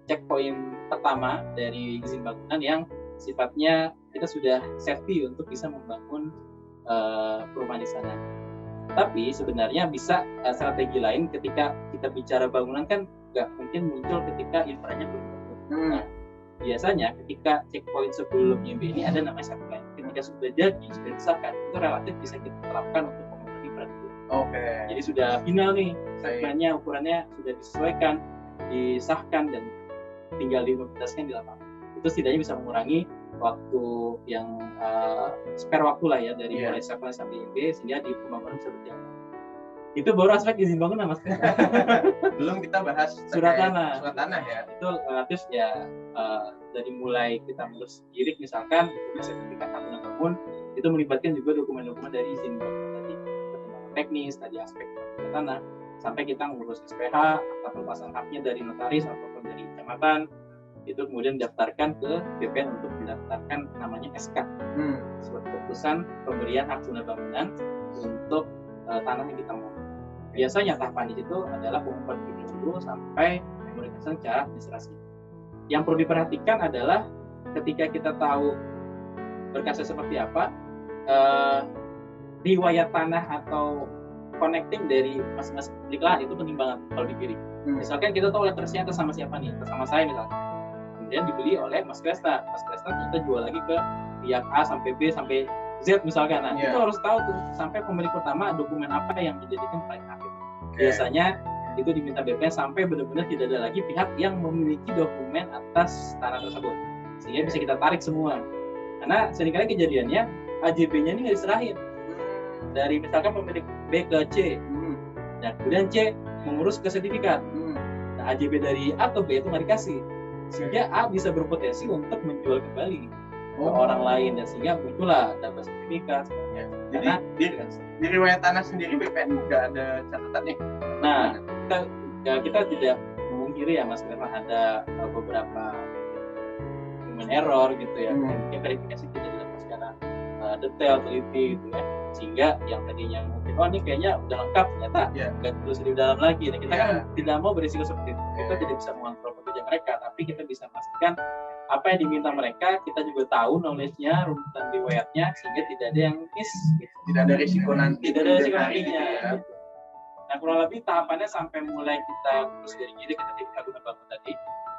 checkpoint pertama dari izin bangunan yang sifatnya kita sudah safety untuk bisa membangun perumahan di sana. Tapi sebenarnya bisa strategi lain ketika kita bicara bangunan kan nggak mungkin muncul ketika infranya belum bangun. Nah, biasanya ketika checkpoint sebelum IMB ini ada namanya setline. Ketika sudah jadi, sudah disahkan, itu relatif bisa kita terapkan untuk pembangunan infra. Jadi sudah final nih, setline-nya, ukurannya sudah disesuaikan, disahkan dan tinggal diimplementasikan di lapangan. Itu setidaknya bisa mengurangi waktu yang spare waktu lah ya dari mulai setline sampai IMB sehingga di pembangunan bisa berjalan. Itu baru aspek izin bangunan, Mas.
Belum kita bahas
surat tanah
ya.
Itu relatif ya dari mulai kita ngurus girik misalkan sertifikat hak guna bangun, itu melibatkan juga dokumen-dokumen dari izin bangunan tadi, pertimbangan teknis tadi, aspek tanah, sampai kita ngurus SPH atau pelepasan haknya dari notaris ataupun dari kecamatan, itu kemudian didaftarkan ke BPN untuk mendaftarkan namanya SK, surat keputusan pemberian hak guna bangunan untuk tanah yang kita mau. Biasanya tahapan di situ adalah pengumpulan dulu sampai komunikasi secara administrasi. Yang perlu diperhatikan adalah ketika kita tahu berkasnya seperti apa, riwayat tanah atau connecting dari masing-masing pemilik lahan itu penting banget kalau dikirim. Misalkan kita tahu lettersnya atas sama siapa nih, atas sama saya misalkan. Kemudian dibeli oleh Mas Kresna. Mas Kresna kita jual lagi ke pihak A sampai B sampai Z misalkan. Nah, itu harus tahu tuh sampai pemilik pertama dokumen apa yang menjadikan paling akhir. Biasanya itu diminta BPN sampai benar-benar tidak ada lagi pihak yang memiliki dokumen atas tanah tersebut, sehingga bisa kita tarik semua. Karena seringkali kejadiannya AJB-nya ini nggak diserahin dari misalkan pemilik B ke C, dan kemudian C mengurus ke sertifikat. Nah, AJB dari A ke B itu nggak dikasih, sehingga A bisa berpotensi untuk menjual kembali ke orang lain, dan sehingga muncullah dapat sertifikat.
Jadi di riwayat tanah sendiri BPN nggak ada catatannya.
Nah, kita tidak memungkiri ya Mas, memang ada beberapa human error gitu ya, mungkin verifikasi tidak dilakukan secara detail, teliti gitu ya, sehingga yang tadinya mungkin ini kayaknya udah lengkap, ternyata nggak terus di dalam lagi. Nah, kita kan tidak mau berisiko seperti itu. Kita tidak bisa mengontrol pekerja mereka, tapi kita bisa memastikan apa yang diminta mereka, kita juga tahu knowledge-nya, runutan riwayatnya, sehingga tidak ada yang miss gitu.
Tidak ada risiko nanti.
Tidak ada risiko nantinya. Nah, kurang lebih tahapannya sampai mulai kita urus dari girik ke sertifikat guna bangun tadi,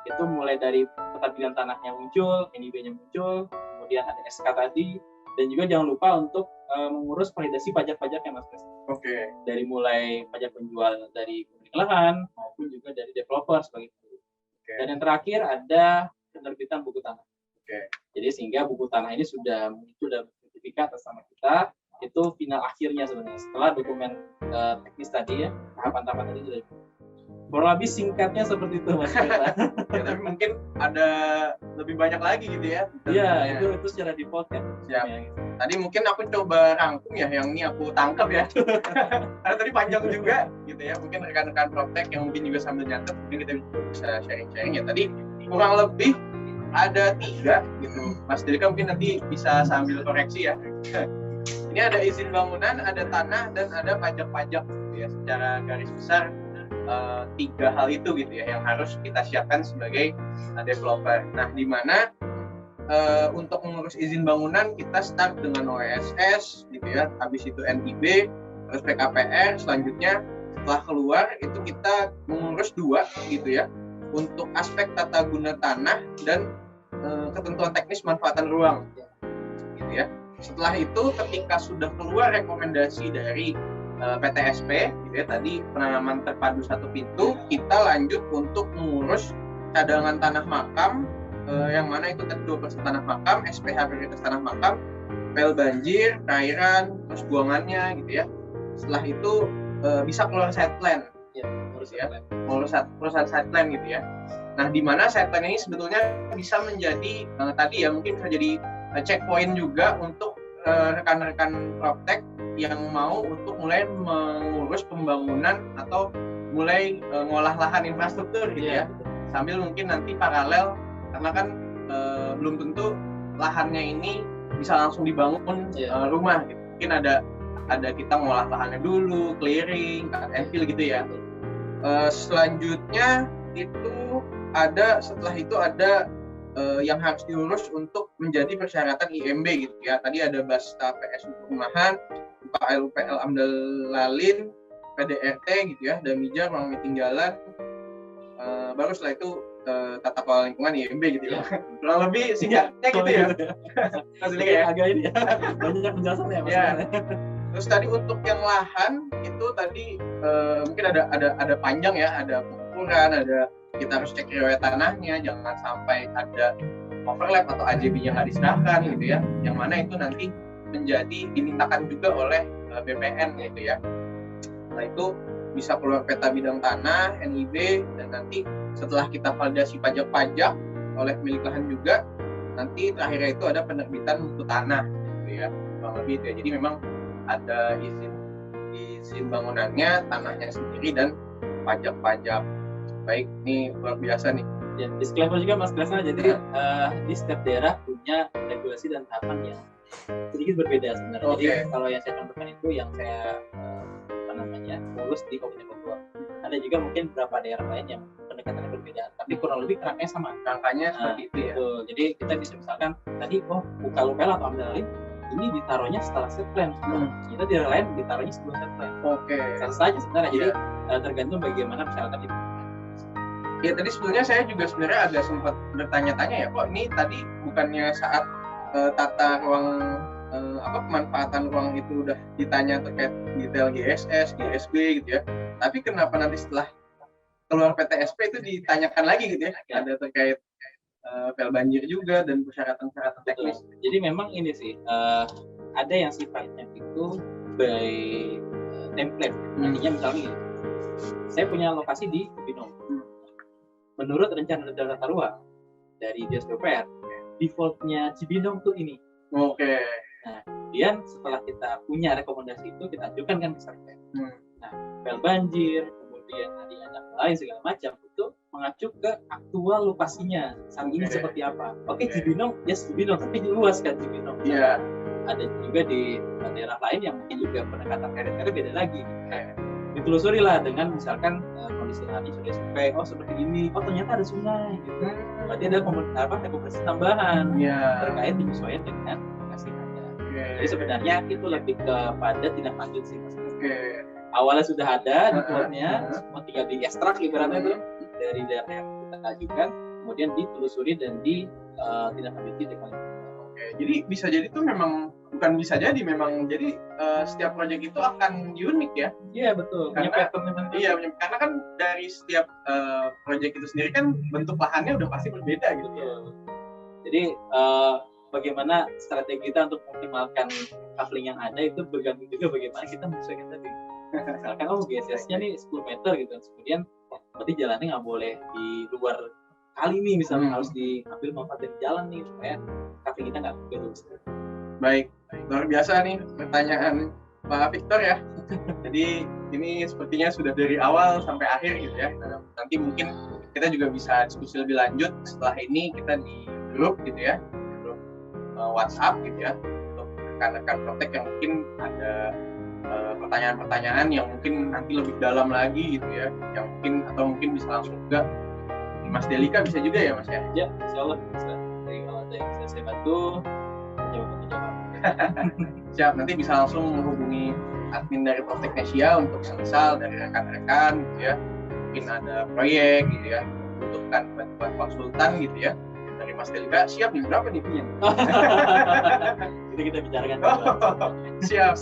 itu mulai dari peta pilihan tanahnya muncul, NIB-nya muncul, kemudian ada SK tadi, Dan juga jangan lupa untuk mengurus validasi pajak-pajaknya Mas Pres.
Oke.
Dari mulai pajak penjual dari pemilik lahan maupun juga dari developer sebagai itu. Dan yang terakhir ada penerbitan buku tanah. Jadi sehingga buku tanah ini sudah muncul dalam sertifikat atas nama kita, itu final akhirnya sebenarnya setelah dokumen teknis tadi ya, tahapan-tahapan tadi sudah. Kurang lebih singkatnya seperti itu Mas.
Ya, tapi mungkin ada lebih banyak lagi gitu ya.
Iya, itu secara default kan.
Ya. Tadi mungkin aku coba rangkum ya, yang ini aku tangkap ya. Karena tadi panjang juga gitu ya. Mungkin rekan-rekan Proptech yang mungkin juga sambil nyatet, mungkin kita bisa sharing-sharing ya. Tadi kurang lebih ada 3 gitu. Mas Delika mungkin nanti bisa sambil koreksi ya. Ini ada izin bangunan, ada tanah, dan ada pajak-pajak gitu ya. Secara garis besar 3 hal itu gitu ya yang harus kita siapkan sebagai developer. Nah, di mana untuk mengurus izin bangunan kita start dengan OSS gitu ya, habis itu NIB, terus PKPR, selanjutnya setelah keluar itu kita mengurus 2 gitu ya, untuk aspek tata guna tanah dan ketentuan teknis manfaatan ruang gitu ya. Setelah itu ketika sudah keluar rekomendasi dari PTSP gitu ya, tadi penanaman terpadu satu pintu, kita lanjut untuk mengurus cadangan tanah makam, yang mana itu tadi 2% tanah makam, SPH prioritas tanah makam, pel banjir, perairan, terus buangannya gitu ya. Setelah itu bisa keluar site plan ya, terus ya, perusahaan site plan gitu ya. Nah, di mana site plan ini sebetulnya bisa menjadi tadi ya, mungkin bisa jadi checkpoint juga untuk rekan-rekan Proptech yang mau untuk mulai mengurus pembangunan atau mulai ngolah lahan infrastruktur gitu ya. Sambil mungkin nanti paralel, karena kan belum tentu lahannya ini bisa langsung dibangun rumah gitu. Mungkin ada kita ngolah lahannya dulu, clearing, cut and fill gitu ya. Selanjutnya itu setelah itu ada yang harus diurus untuk menjadi persyaratan IMB gitu ya. Tadi ada BASTA PSU perumahan, UKL UPL AMDAL Lalin, PDRT gitu ya, Damijar, ruang meeting jalan, baru setelah itu tata kelola lingkungan IMB gitu ya. Kurang lebih singkatnya gitu ya.
Maksudnya ya agak ini ya, banyak penjelasannya Mas.
Ya. Terus tadi untuk yang lahan itu tadi mungkin ada panjang ya, ada pengukuran, ada kita harus cek riwayat tanahnya, jangan sampai ada overlap atau AJB-nya nggak diserahkan gitu ya, yang mana itu nanti menjadi dimintakan juga oleh BPN gitu ya. Setelah itu bisa keluar peta bidang tanah, NIB, dan nanti setelah kita validasi pajak-pajak oleh pemilik lahan juga, nanti terakhirnya itu ada penerbitan buku tanah gitu ya, kurang lebih itu ya. Jadi memang ada izin bangunannya, tanahnya sendiri, dan pajak-pajak. Baik, ini luar biasa nih.
Ya, disclaimer juga Mas Kresna, jadi di setiap daerah punya regulasi dan tahapan yang sedikit berbeda sebenarnya. Jadi kalau yang saya contohkan itu yang saya urus di Kabupaten Bogor. Ada juga mungkin beberapa daerah lain yang pendekatannya berbeda, tapi kurang lebih kerangkanya sama.
Rangkanya seperti itu ya.
Betul. Jadi kita bisa misalkan tadi UKL atau AMDAL ini ditaruhnya setelah set plan. Kita di daerah lain ditaruhnya sebelum set plan. Sama saja sebenarnya. Jadi tergantung bagaimana persyaratan itu.
Ya, tadi sebetulnya saya juga sebenarnya agak sempat bertanya-tanya ya, kok ini tadi bukannya saat tata ruang pemanfaatan ruang itu udah ditanya terkait detail GSS, GSB gitu ya, tapi kenapa nanti setelah keluar PTSP itu ditanyakan lagi gitu ya, ada terkait pel banjir juga dan persyaratan-persyaratan teknis.
Jadi memang ini sih ada yang sifatnya itu by template. Artinya misalnya gini, saya punya lokasi di Cibinong. Menurut rencana tata ruang dari Dinas PUPR, defaultnya Cibinong tuh ini. Nah, kemudian setelah kita punya rekomendasi itu, kita ajukan kan ke Serpent. Nah, pel banjir, kemudian tadi ada lain segala macam, itu mengacu ke aktual lokasinya saat ini seperti apa. Cibinong, Cibinong, tapi luas kan Cibinong.
Iya.
Ada juga di daerah lain yang mungkin juga pendekatan area beda lagi. Ditelusuri lah dengan misalkan kondisi lahannya sudah sampai seperti ini, ternyata ada sungai gitu. Berarti ada rekomendasi tambahan terkait penyesuaian dengan lokasi ada. Jadi sebenarnya itu lebih kepada tindak lanjut sih Mas. Awalnya sudah ada defaultnya, semua tinggal diekstrak ibaratnya itu dari daerah yang kita ajukan, kemudian ditelusuri dan ditindaklanjuti dengan.
Jadi bisa jadi tuh memang bukan bisa jadi memang. Jadi setiap proyek itu akan unik ya.
Iya betul. Punya
Karena-
pattern tertentu.
Iya, karena kan dari setiap proyek itu sendiri kan bentuk lahannya udah pasti berbeda gitu ya.
Betul. Jadi bagaimana strategi kita untuk mengoptimalkan coupling yang ada itu bergantung juga bagaimana kita menyesuaikan tadi. Misalkan GSS-nya nih 10 meter gitu, kemudian berarti jalannya nggak boleh di luar kali nih, misalnya harus diambil manfaat dari jalan nih supaya coupling kita nggak tergerus.
Baik, luar biasa nih pertanyaan Pak Victor ya. Jadi ini sepertinya sudah dari awal sampai akhir gitu ya. Nanti mungkin kita juga bisa diskusi lebih lanjut setelah ini kita di grup gitu ya, grup WhatsApp gitu ya, untuk rekan-rekan Proptech yang mungkin ada pertanyaan-pertanyaan yang mungkin nanti lebih dalam lagi gitu ya, yang mungkin atau mungkin bisa langsung juga di Mas Delika bisa juga ya Mas ya.
Ya, insya Allah bisa. Dari kalau ada yang bisa saya bantu, jawab.
Siap, nanti bisa langsung menghubungi admin dari Proptech Nesia untuk semisal dari rekan-rekan gitu ya, mungkin ada proyek gitu ya, membutuhkan bantuan konsultan gitu ya dari Mas Delika. Siap nih, berapa nih punya?
Itu kita bicarakan.
Siap.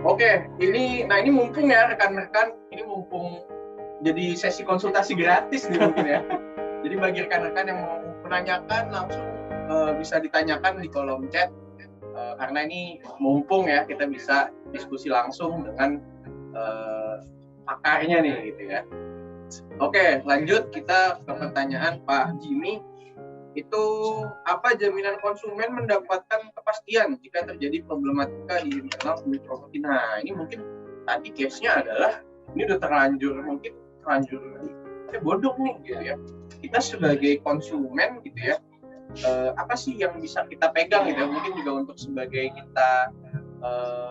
Oke, ini mumpung ya rekan-rekan, ini mumpung jadi sesi konsultasi gratis nih mungkin ya. Jadi bagi rekan-rekan yang mau menanyakan langsung bisa ditanyakan di kolom chat, karena ini mumpung ya kita bisa diskusi langsung dengan pakarnya nih gitu ya. Oke, lanjut kita ke pertanyaan Pak Jimmy. Itu apa jaminan konsumen mendapatkan kepastian jika terjadi problematika di internal pemilik properti? Nah, ini mungkin tadi case-nya adalah ini udah terlanjur bodong nih gitu ya. Kita sebagai konsumen gitu ya, apa sih yang bisa kita pegang gitu ya? Mungkin juga untuk sebagai kita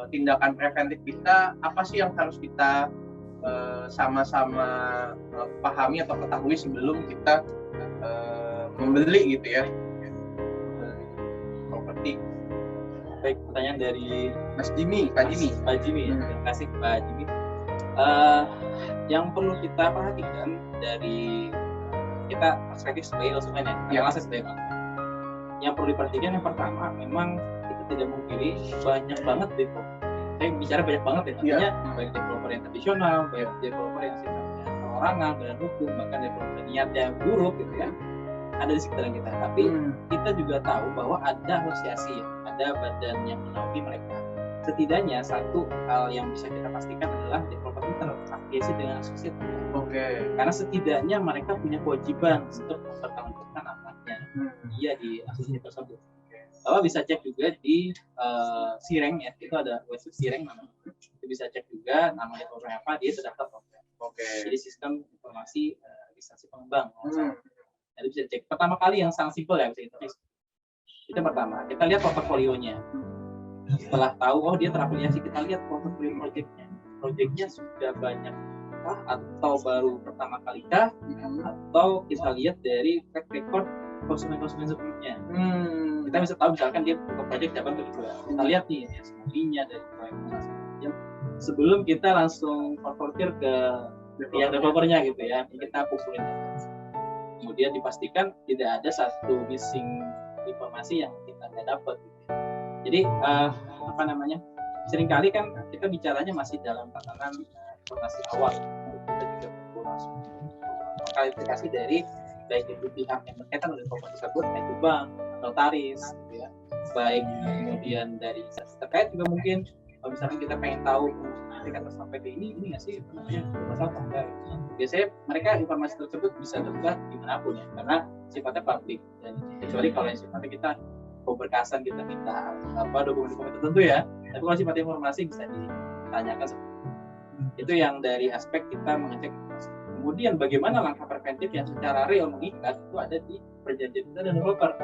tindakan preventif kita, apa sih yang harus kita sama-sama pahami atau ketahui sebelum kita membeli gitu ya properti.
Baik, pertanyaan dari
Mas Jimmy, Pak Jimmy.
Terima kasih Pak Jimmy. Yang perlu kita perhatikan dari kita perspektif sebagai konsumen ya, yang perlu diperhatikan yang pertama, memang kita tidak memilih banyak banget developer. Saya bicara banyak banget ya, artinya baik developer yang tradisional, baik developer yang sifatnya perorangan, badan hukum, bahkan developer niatnya buruk gitu ya, ada di sekitaran kita. Tapi kita juga tahu bahwa ada asosiasi, ada badan yang menaungi mereka. Setidaknya satu hal yang bisa kita pastikan adalah developer itu terafiliasi dengan asosiasi. Karena setidaknya mereka punya kewajiban untuk mempertanggungjawabkan amanatnya dia di asosiasi tersebut. Bapak bisa cek juga di Sireng ya, itu ada website Sireng namanya. Itu bisa cek juga nama developernya apa, dia terdaftar Proptech. Jadi sistem informasi registrasi pengembang. Jadi bisa cek. Pertama kali yang sangat simpel ya, bisa itu pertama, kita lihat portofolionya. Setelah tahu dia terafiliasi, kita lihat portofolio projectnya sudah banyak kah, atau baru pertama kali kah, atau kita lihat dari track record konsumen sebelumnya. Kita bisa tahu misalkan dia buka project dapat kedua. Kita lihat nih ya, semuanya dari proyek sebelum kita langsung konvertir ke yang developernya gitu ya. Kita kumpulin. Kemudian dipastikan tidak ada satu missing informasi yang kita nggak dapat. Jadi seringkali kan kita bicaranya masih dalam tatanan informasi awal. Kita juga perlu langsung klarifikasi dari baik itu pihak yang berkaitan dengan properti tersebut, baik itu bank, notaris, gitu ya. Baik kemudian dari terkait juga mungkin kalau misalkan kita pengen tahu ketika sampai ke ini nggak sih masalah apa enggak? Biasanya mereka informasi tersebut bisa terbuka dimanapun ya, karena sifatnya publik. Dan kecuali kalau yang sifatnya kita pemberkasan, kita minta dokumen-dokumen tertentu ya. Tapi kalau sifatnya informasi bisa ditanyakan seperti itu. Itu yang dari aspek kita mengecek informasi. Kemudian bagaimana langkah preventif yang secara real mengikat itu ada di perjanjian kita dan developer.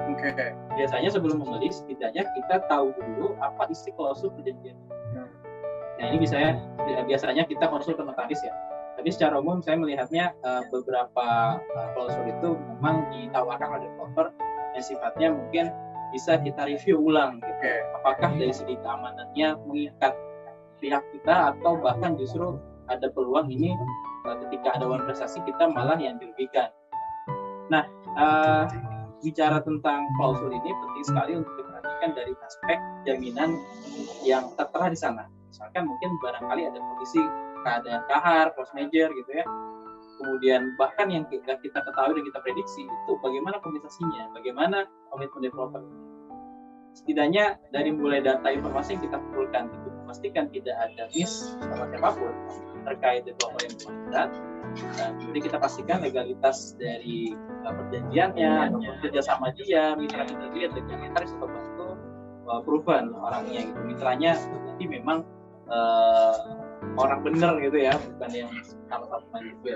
Biasanya sebelum membeli setidaknya kita tahu dulu apa isi klausul perjanjian. Nah ini biasanya kita konsul ke notaris ya. Tapi secara umum saya melihatnya beberapa klausul itu memang ditawarkan oleh developer yang sifatnya mungkin bisa kita review ulang gitu. Apakah dari segi keamanannya mengikat pihak kita atau bahkan justru ada peluang ini ketika ada uang prestasi kita malah yang dirugikan. Nah, bicara tentang klausul ini penting sekali untuk diperhatikan diperhatikan dari aspek jaminan yang tertera di sana. Misalkan mungkin barangkali ada kondisi keadaan kahar, force majeure gitu ya. Kemudian bahkan yang kita ketahui dan kita prediksi itu bagaimana kompensasinya, bagaimana komitmen developer. Setidaknya dari mulai data informasi yang kita kumpulkan itu memastikan tidak ada miss sama siapapun terkait developer yang bersangkutan. Dan kemudian kita pastikan legalitas dari perjanjiannya, kerjasama dia, mitra-mitra dia, dan yang harus kita bantu proven orangnya gitu. Mitranya berarti memang orang benar gitu ya, bukan yang sama-sama main juga.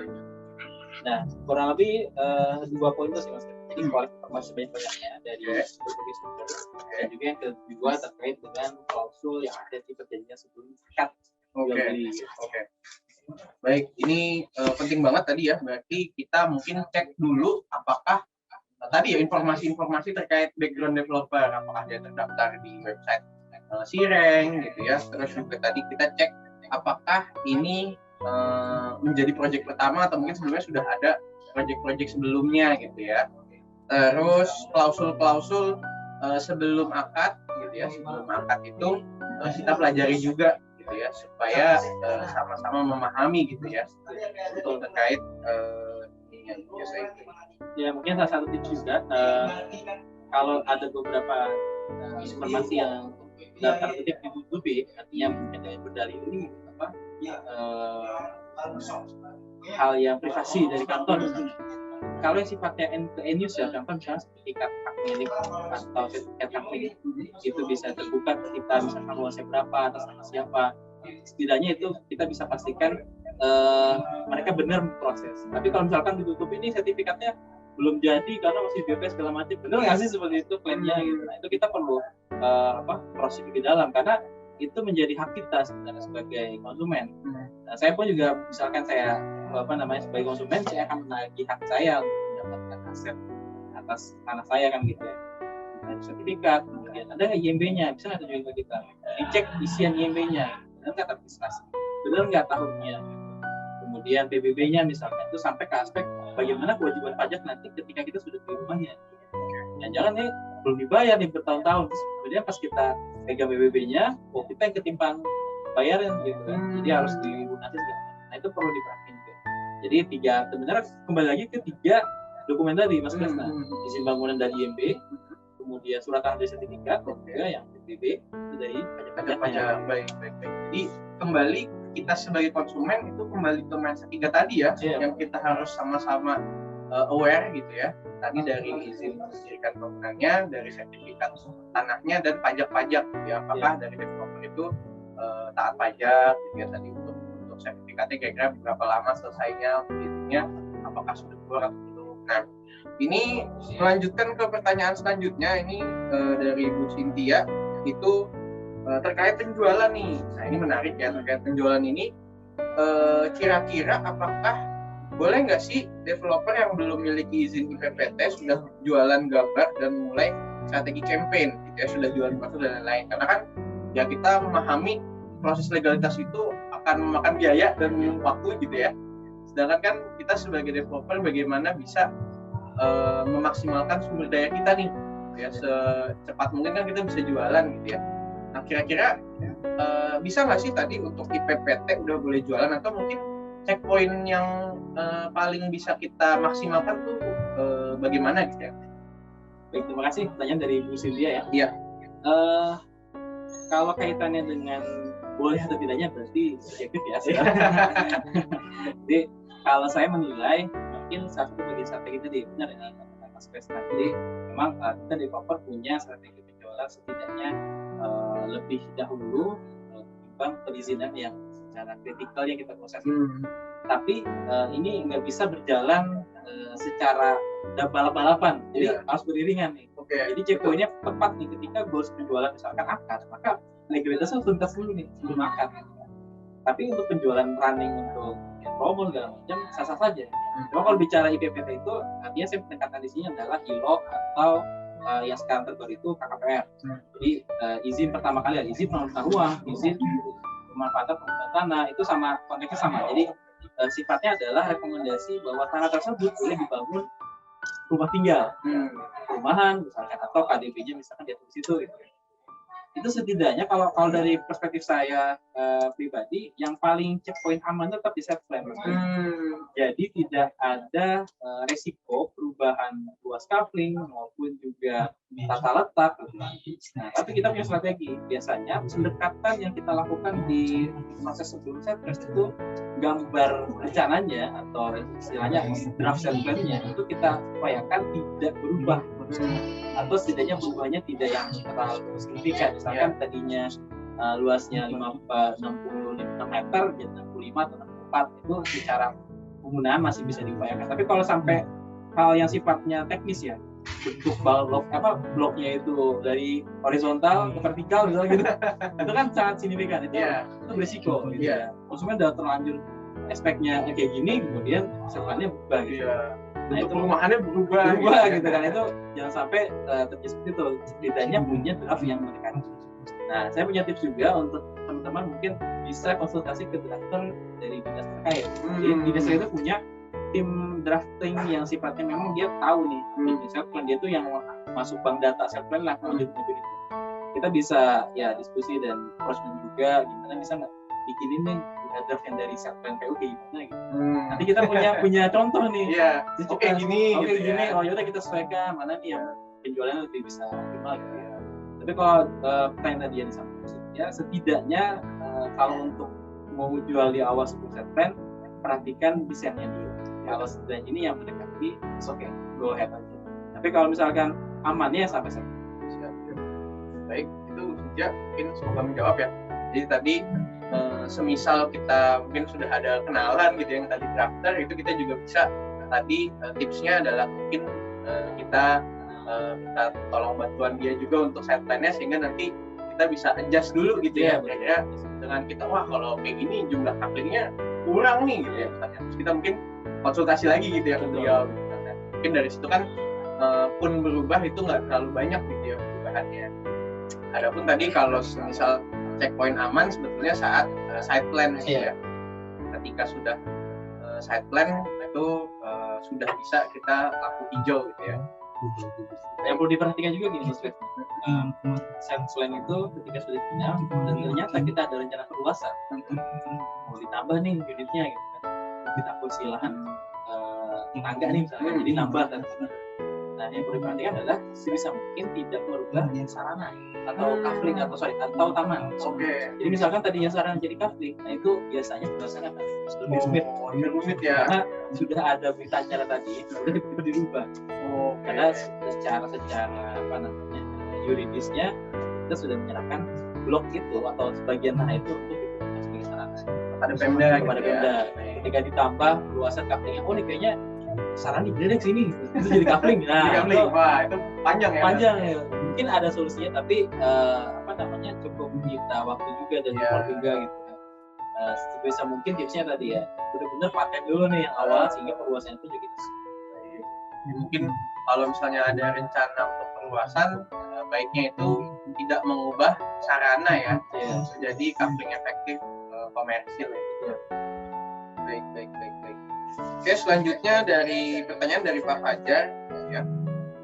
Nah, kurang lebih 2 poin itu sih Mas. Jadi kualitas informasi banyak-banyaknya dari berbagai sumber. Dan juga yang kedua terkait dengan klausul yang ada di perjanjian sebelum ikat jual beli.
Oke. Baik, ini penting banget tadi ya. Berarti kita mungkin cek dulu apakah tadi ya informasi-informasi terkait background developer, apakah dia terdaftar di website Sireng gitu ya. Terus juga tadi kita cek apakah ini menjadi proyek pertama atau mungkin sebelumnya sudah ada proyek-proyek sebelumnya gitu ya. Terus klausul-klausul sebelum akad gitu ya, sebelum akad itu kita pelajari juga gitu ya, supaya sama-sama memahami gitu ya untuk terkait ini yang biasa itu.
Ya mungkin salah satu tips juga kalau ada beberapa informasi yang dalam tanda kutip ditutupi, artinya mungkin dengan berdalih ini hal yang privasi dari kantor. Kalau yang sifatnya end user, contoh misalnya sertifikat hak milik atau sertifikat hak milik itu bisa terbuka ketika misalkan luasnya berapa, atas nama siapa. Setidaknya itu kita bisa pastikan mereka benar proses. Tapi kalau misalkan ditutup ini sertifikatnya belum jadi karena masih BP segala macam, benar nggak sih seperti itu klaimnya gitu. Nah, itu kita perlu proses lebih dalam karena itu menjadi hak kita sebenarnya sebagai konsumen. Nah, saya pun juga misalkan saya sebagai konsumen saya akan menagih hak saya untuk mendapatkan aset atas tanah saya kan gitu ya. Ada sertifikat, kemudian ada nggak IMB-nya, bisa nggak tunjukin ke kita, dicek isian IMB-nya, benar nggak terregistrasi, benar nggak tahunnya, kemudian PBB-nya misalkan, itu sampai ke aspek bagaimana kewajiban pajak nanti ketika kita sudah beli rumahnya. Jangan nih belum dibayar nih bertahun-tahun, kemudian pas kita pegang PBB-nya, kita yang ketimpang bayarin gitu kan, jadi harus dilunasi segala macam. Nah itu perlu diperhatiin juga. Jadi sebenarnya kembali lagi ke 3 dokumen tadi Mas Kresna, izin bangunan dari IMB, kemudian surat tanda sertifikat, dan juga yang PBB itu dari pajak.
Baik. Jadi kembali kita sebagai konsumen itu kembali ke mindset 3 tadi ya, yang kita harus sama-sama aware gitu ya. Tadi dari izin mendirikan bangunannya, dari sertifikat tanahnya, dan pajak-pajak gitu ya. Apakah dari developer itu taat pajak gitu ya, tadi untuk sertifikatnya kira-kira berapa lama selesainya, izinnya apakah sudah keluar atau belum. Nah, ini melanjutkan ke pertanyaan selanjutnya ini dari Bu Cynthia itu terkait penjualan nih. Nah, ini menarik ya, terkait penjualan ini kira-kira apakah boleh nggak sih developer yang belum memiliki izin IPPT sudah jualan gambar dan mulai strategi campaign gitu ya, sudah jualan produk dan lain-lain. Karena kan ya kita memahami proses legalitas itu akan memakan biaya dan waktu gitu ya. Sedangkan kan kita sebagai developer bagaimana bisa memaksimalkan sumber daya kita nih ya, secepat mungkin kan kita bisa jualan gitu ya. Nah kira-kira bisa nggak sih tadi untuk IPPT udah boleh jualan, atau mungkin checkpoint yang paling bisa kita maksimalkan tuh bagaimana gitu ya?
Baik, terima kasih pertanyaan dari Bu Cynthia ya.
Iya.
Kalau kaitannya dengan boleh atau tidaknya berarti subjektif ya. Jadi kalau saya menilai mungkin salah satu bagian strategi tadi benar ini Mas Kresna. Jadi memang kita developer punya strategi penjualan setidaknya lebih dahulu ketimbang perizinan yang secara kritikal yang kita proses. Tapi ini nggak bisa berjalan secara balap-balapan. Jadi harus beriringan nih. Jadi checkpointnya tepat nih ketika goals penjualan misalkan akad, maka legalitasnya tuntas dulu nih sebelum akad. Tapi untuk penjualan running untuk promo segala macam sah-sah saja. Cuma kalau bicara IPPT itu artinya saya pendekatan di sini adalah ILOG atau yang sekarang terbaru itu KKPR. Jadi izin pertama kali izin pengelolaan ruang, izin pemanfaatan penggunaan tanah itu sama, konteksnya sama. Jadi sifatnya adalah rekomendasi bahwa tanah tersebut boleh dibangun rumah tinggal, perumahan misalkan, atau KDB-nya misalkan di atas situ gitu. itu setidaknya kalau dari perspektif saya pribadi, yang paling checkpoint aman tetap di set plan. Jadi tidak ada resiko perubahan luas coupling maupun juga tata letak. Nah, tapi kita punya strategi. Biasanya pendekatan yang kita lakukan di proses sebelum set plan itu gambar rencananya atau istilahnya draft set plan-nya itu kita upayakan tidak berubah, atau setidaknya perubahannya tidak yang terlalu signifikan. Misalkan tadinya luasnya 66 meter jadi 65 atau 64, itu secara penggunaan masih bisa diupayakan. Tapi kalau sampai hal yang sifatnya teknis ya, bentuk bloknya itu dari horizontal ke vertikal misalnya gitu, itu kan sangat signifikan, itu berisiko gitu ya. Konsumen udah terlanjur aspeknya kayak gini, kemudian sebenarnya berubah gitu. Nah itu
perumahannya berubah
gitu kan, itu jangan sampai terjadi seperti itu. Setidaknya punya draft yang mendekati. Nah, saya punya tips juga untuk teman-teman, mungkin bisa konsultasi ke drafter dari dinas terkait. Jadi dinas itu punya tim drafting yang sifatnya memang dia tahu nih, set plan dia tuh yang masuk bank data set plan lah, itu. Kita bisa ya diskusi dan cross-check juga, gimana bisa nggak bikinin nih draft yang dari set plan PU kayak gimana gitu. Nanti kita punya contoh nih.
Oke gini.
Oh yaudah kita sesuaikan mana nih yang penjualannya lebih bisa optimal gitu ya. Tapi kalau pertanyaan tadi yang disampaikan ya, setidaknya kalau untuk mau jual di awal sebelum set plan, perhatikan desainnya dulu. Kalau setidaknya ini yang mendekati, oke, go ahead aja. Tapi kalau misalkan amannya sampai set.
Baik, itu saja mungkin semoga menjawab ya. Jadi tadi semisal kita mungkin sudah ada kenalan gitu yang tadi drafter, itu kita juga bisa tadi tipsnya adalah mungkin kita minta tolong bantuan dia juga untuk set plan-nya, sehingga nanti kita bisa adjust dulu gitu ya. Kira-kira dengan kita kalau kayak gini jumlah couplingnya kurang nih gitu ya misalnya. Terus kita mungkin konsultasi lagi gitu ya ke beliau gitu. Mungkin dari situ kan pun berubah itu nggak terlalu banyak gitu ya perubahannya. Adapun tadi kalau misal checkpoint aman sebetulnya saat side plan ya. Ketika sudah side plan itu sudah bisa kita lampu hijau gitu ya.
Yang perlu diperhatikan juga gini Mas Fred, side plan itu ketika sudah final dan ternyata kita ada rencana perluasan, mau ditambah nih unitnya gitu kan, ditambah si lahan tangga nih misalnya, jadi nambah kan. Nah yang perlu diperhatikan adalah sebisa mungkin tidak merubah sarana atau coupling atau taman. Jadi misalkan tadinya sarana jadi coupling, nah itu biasanya berdasarkan rumit ya, karena sudah ada berita acara tadi sudah dirubah. Karena secara yuridisnya kita sudah menyerahkan blok itu atau sebagian tanah itu untuk digunakan sebagai sarana
kepada Pemda.
Ketika ditambah luasan couplingnya, ini kayaknya sarana gede sini itu jadi coupling. Nah
itu panjang ya.
Mungkin ada solusinya, tapi cukup kita waktu juga dan effort juga gitu kan. Sebisa mungkin tipsnya tadi ya, benar-benar pakai dulu nih yang awal sehingga perluasan itu juga
mungkin kalau misalnya ada rencana untuk perluasan, baiknya itu tidak mengubah sarana ya, jadi coupling efektif komersil gitu. Baik. Oke, selanjutnya dari pertanyaan dari Pak Fajar ya.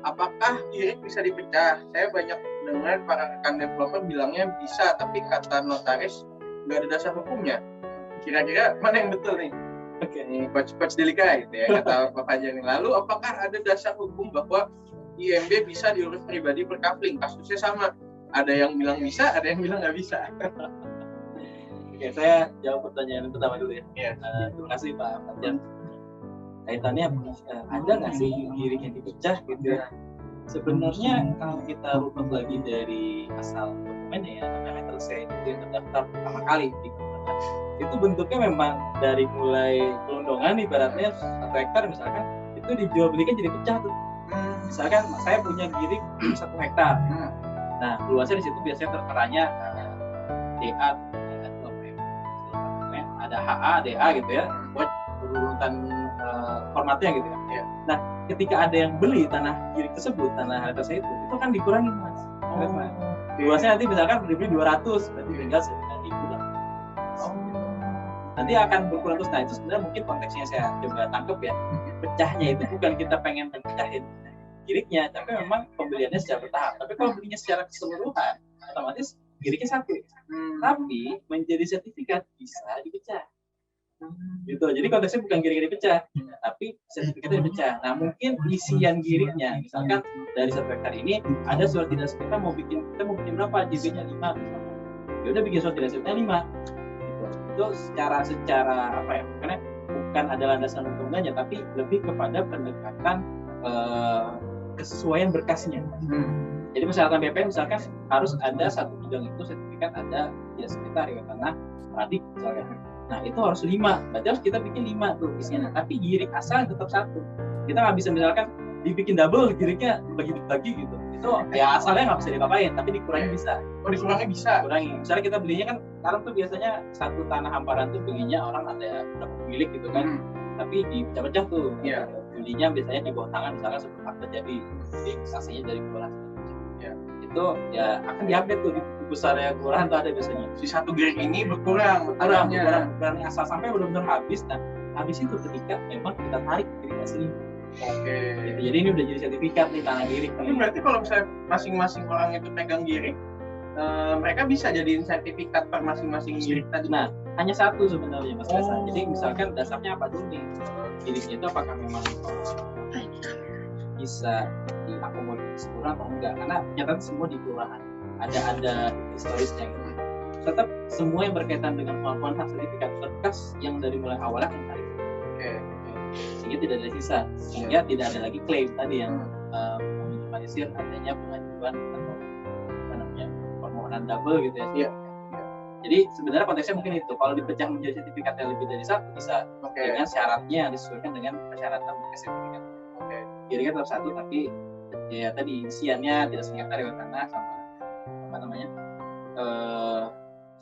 Apakah girik bisa dipecah? Saya banyak dengar para rekan developer bilangnya bisa, tapi kata notaris nggak ada dasar hukumnya. Kira-kira mana yang betul nih? Ini coach Delika gitu ya, kata Pak Fajar nih. Lalu apakah ada dasar hukum bahwa IMB bisa diurus pribadi per coupling? Kasusnya sama. Ada yang bilang bisa, ada yang bilang nggak bisa.
Oke, saya jawab pertanyaan pertama dulu ya. Terima kasih Pak Fajar. Kaitannya ada nggak sih giring yang dipecah gitu ya? Sebenarnya kalau kita runut lagi dari asal dokumen ya, namanya Meter C itu yang terdaftar pertama kali di Kementerian, itu bentuknya memang dari mulai gelondongan ibaratnya 1 hektar misalkan, itu dijual belikan jadi pecah tuh. Misalkan saya punya giring 1 hektar, nah luasnya di situ biasanya terteranya DA, ada HA, DA gitu ya, buat urutan formatnya gitu kan. Nah ketika ada yang beli tanah giring tersebut, tanah harta saya itu kan dikurangi Mas. Luasnya nanti misalkan beli 200, berarti tinggal 9.000 lah. Nanti akan berkurang terus. Nah itu sebenarnya mungkin konteksnya saya coba tangkap ya. Pecahnya itu bukan kita pengen mencahin giringnya, tapi memang pembeliannya secara bertahap. Tapi kalau belinya secara keseluruhan, otomatis giriknya satu. Tapi menjadi sertifikat bisa dipecah. Gitu. Jadi konteksnya bukan girik dipecah, tapi sertifikatnya dipecah. Nah, mungkin isian giriknya, misalkan dari 1 hektar ini ada surat tidak sengketa kita mau bikin berapa? JB-nya 5 misalkan. Ya udah bikin surat tidak sengketa 5. Gitu. Itu secara apa ya? Karena bukan ada landasan hukum enggaknya, tapi lebih kepada pendekatan kesesuaian berkasnya. Jadi persyaratan BPN misalkan harus ada satu bidang itu sertifikat ada tidak sengketa riwayat tanah pradik misalkan. Nah itu harus 5, berarti harus kita bikin 5 tuh isinya. Tapi girik asal tetap 1. Kita nggak bisa misalkan dibikin double giriknya bagi-bagi gitu. Itu ya asalnya nggak bisa dipapain, tapi dikurangi bisa.
Oh dikurangi bisa.
Kurangi. Misalnya kita belinya kan sekarang tuh biasanya satu tanah hamparan tuh belinya orang ada berapa pemilik gitu kan. Tapi dipecah-pecah tuh.
Iya.
Belinya biasanya di bawah tangan misalkan sebelum akta jadi saksinya dari kelurahan.
Ya.
Itu ya akan diupdate tuh di besarnya kelurahan tuh ada biasanya.
Si 1 girik ini berkurang
asal sampai benar-benar habis. Nah habis itu ketika memang kita tarik girik asli.
Oke.
Gitu. Jadi ini udah jadi sertifikat nih tanah girik.
Tapi berarti kalau misalnya masing-masing orang itu pegang girik, mereka bisa jadiin sertifikat per masing-masing girik tadi.
Nah hanya satu sebenarnya Mas Reza. Jadi misalkan dasarnya apa dulu nih? Giriknya itu apakah memang bisa diakomodir kelurahan atau enggak? Karena ternyata semua di kelurahan ada historisnya gitu. Tetap semua yang berkaitan dengan pengakuan hak sertifikat berkas yang dari mulai awalnya akan tarik.
Oke.
Sehingga tidak ada sisa, sehingga tidak ada lagi klaim tadi yang meminimalisir adanya pengajuan atau apa namanya permohonan double gitu ya.
Iya.
Jadi sebenarnya konteksnya mungkin itu. Kalau dipecah menjadi sertifikat yang lebih dari 1 bisa dengan syaratnya yang disesuaikan dengan persyaratan sertifikat. Jadi kan tetap 1 tapi ya tadi isiannya tidak sengketa riwayat tanah sama apa namanya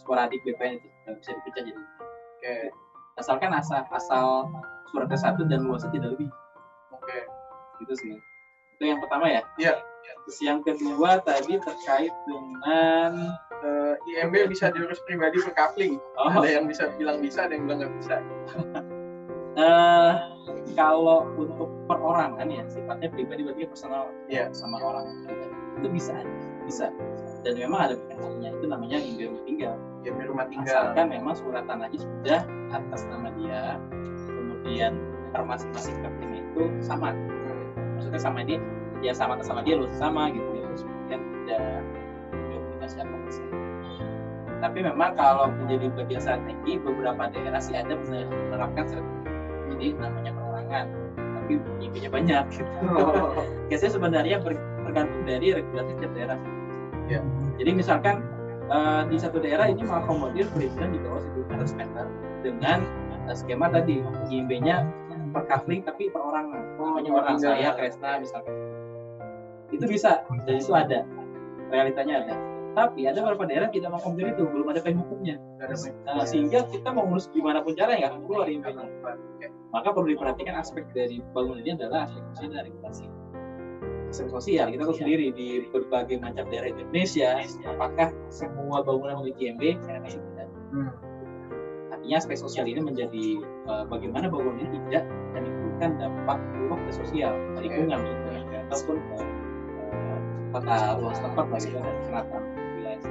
sporadik BPN itu bisa dipecah jadi. Asalkan asal suratnya 1 dan luasnya tidak lebih. Itu sih. Itu yang pertama ya.
Iya.
Terus yang kedua tadi terkait dengan
IMB bisa diurus pribadi per coupling. Ada yang bisa bilang bisa, ada yang bilang nggak bisa.
Kalau untuk perorangan ya sifatnya pribadi berarti personal sama orang itu bisa. Dan memang ada mekanismenya itu namanya IMB rumah tinggal.
IMB rumah tinggal.
Asalkan memang surat tanahnya sudah atas nama dia, kemudian per masing-masing coupling itu sama. Maksudnya sama ini ya sama atas nama dia loh sama gitu ya. Kemudian tidak komunikasi apa-apa. Tapi memang kalau menjadi bagian strategi beberapa daerah sih ada menerapkan strategi. Jadi namanya perorangan, tapi IMB-nya banyak gitu. Biasanya sebenarnya tergantung dari regulasi setiap daerah.
Ya.
Jadi misalkan di satu daerah ini mengakomodir perizinan di bawah 1.500 meter dengan skema tadi IMB-nya per coupling tapi perorangan. Namanya orang saya, Kresna misalkan. Itu bisa, jadi itu ada, realitanya ada. Tapi ada beberapa daerah tidak mengakomodir itu, belum ada payung hukumnya. Sehingga kita mau ngurus gimana pun caranya nggak akan keluar IMB-nya. Maka perlu diperhatikan aspek dari bangunan ini adalah aspek sosial dan regulasi. Aspek sosial kita tahu sendiri di berbagai macam daerah Indonesia, apakah semua bangunan memiliki IMB? Saya rasa tidak. Artinya aspek sosial ini menjadi bagaimana bangunan ini tidak menimbulkan dampak buruk ke sosial, ke lingkungan juga, ataupun ke tata ruang tempat bagi keraton wilayah.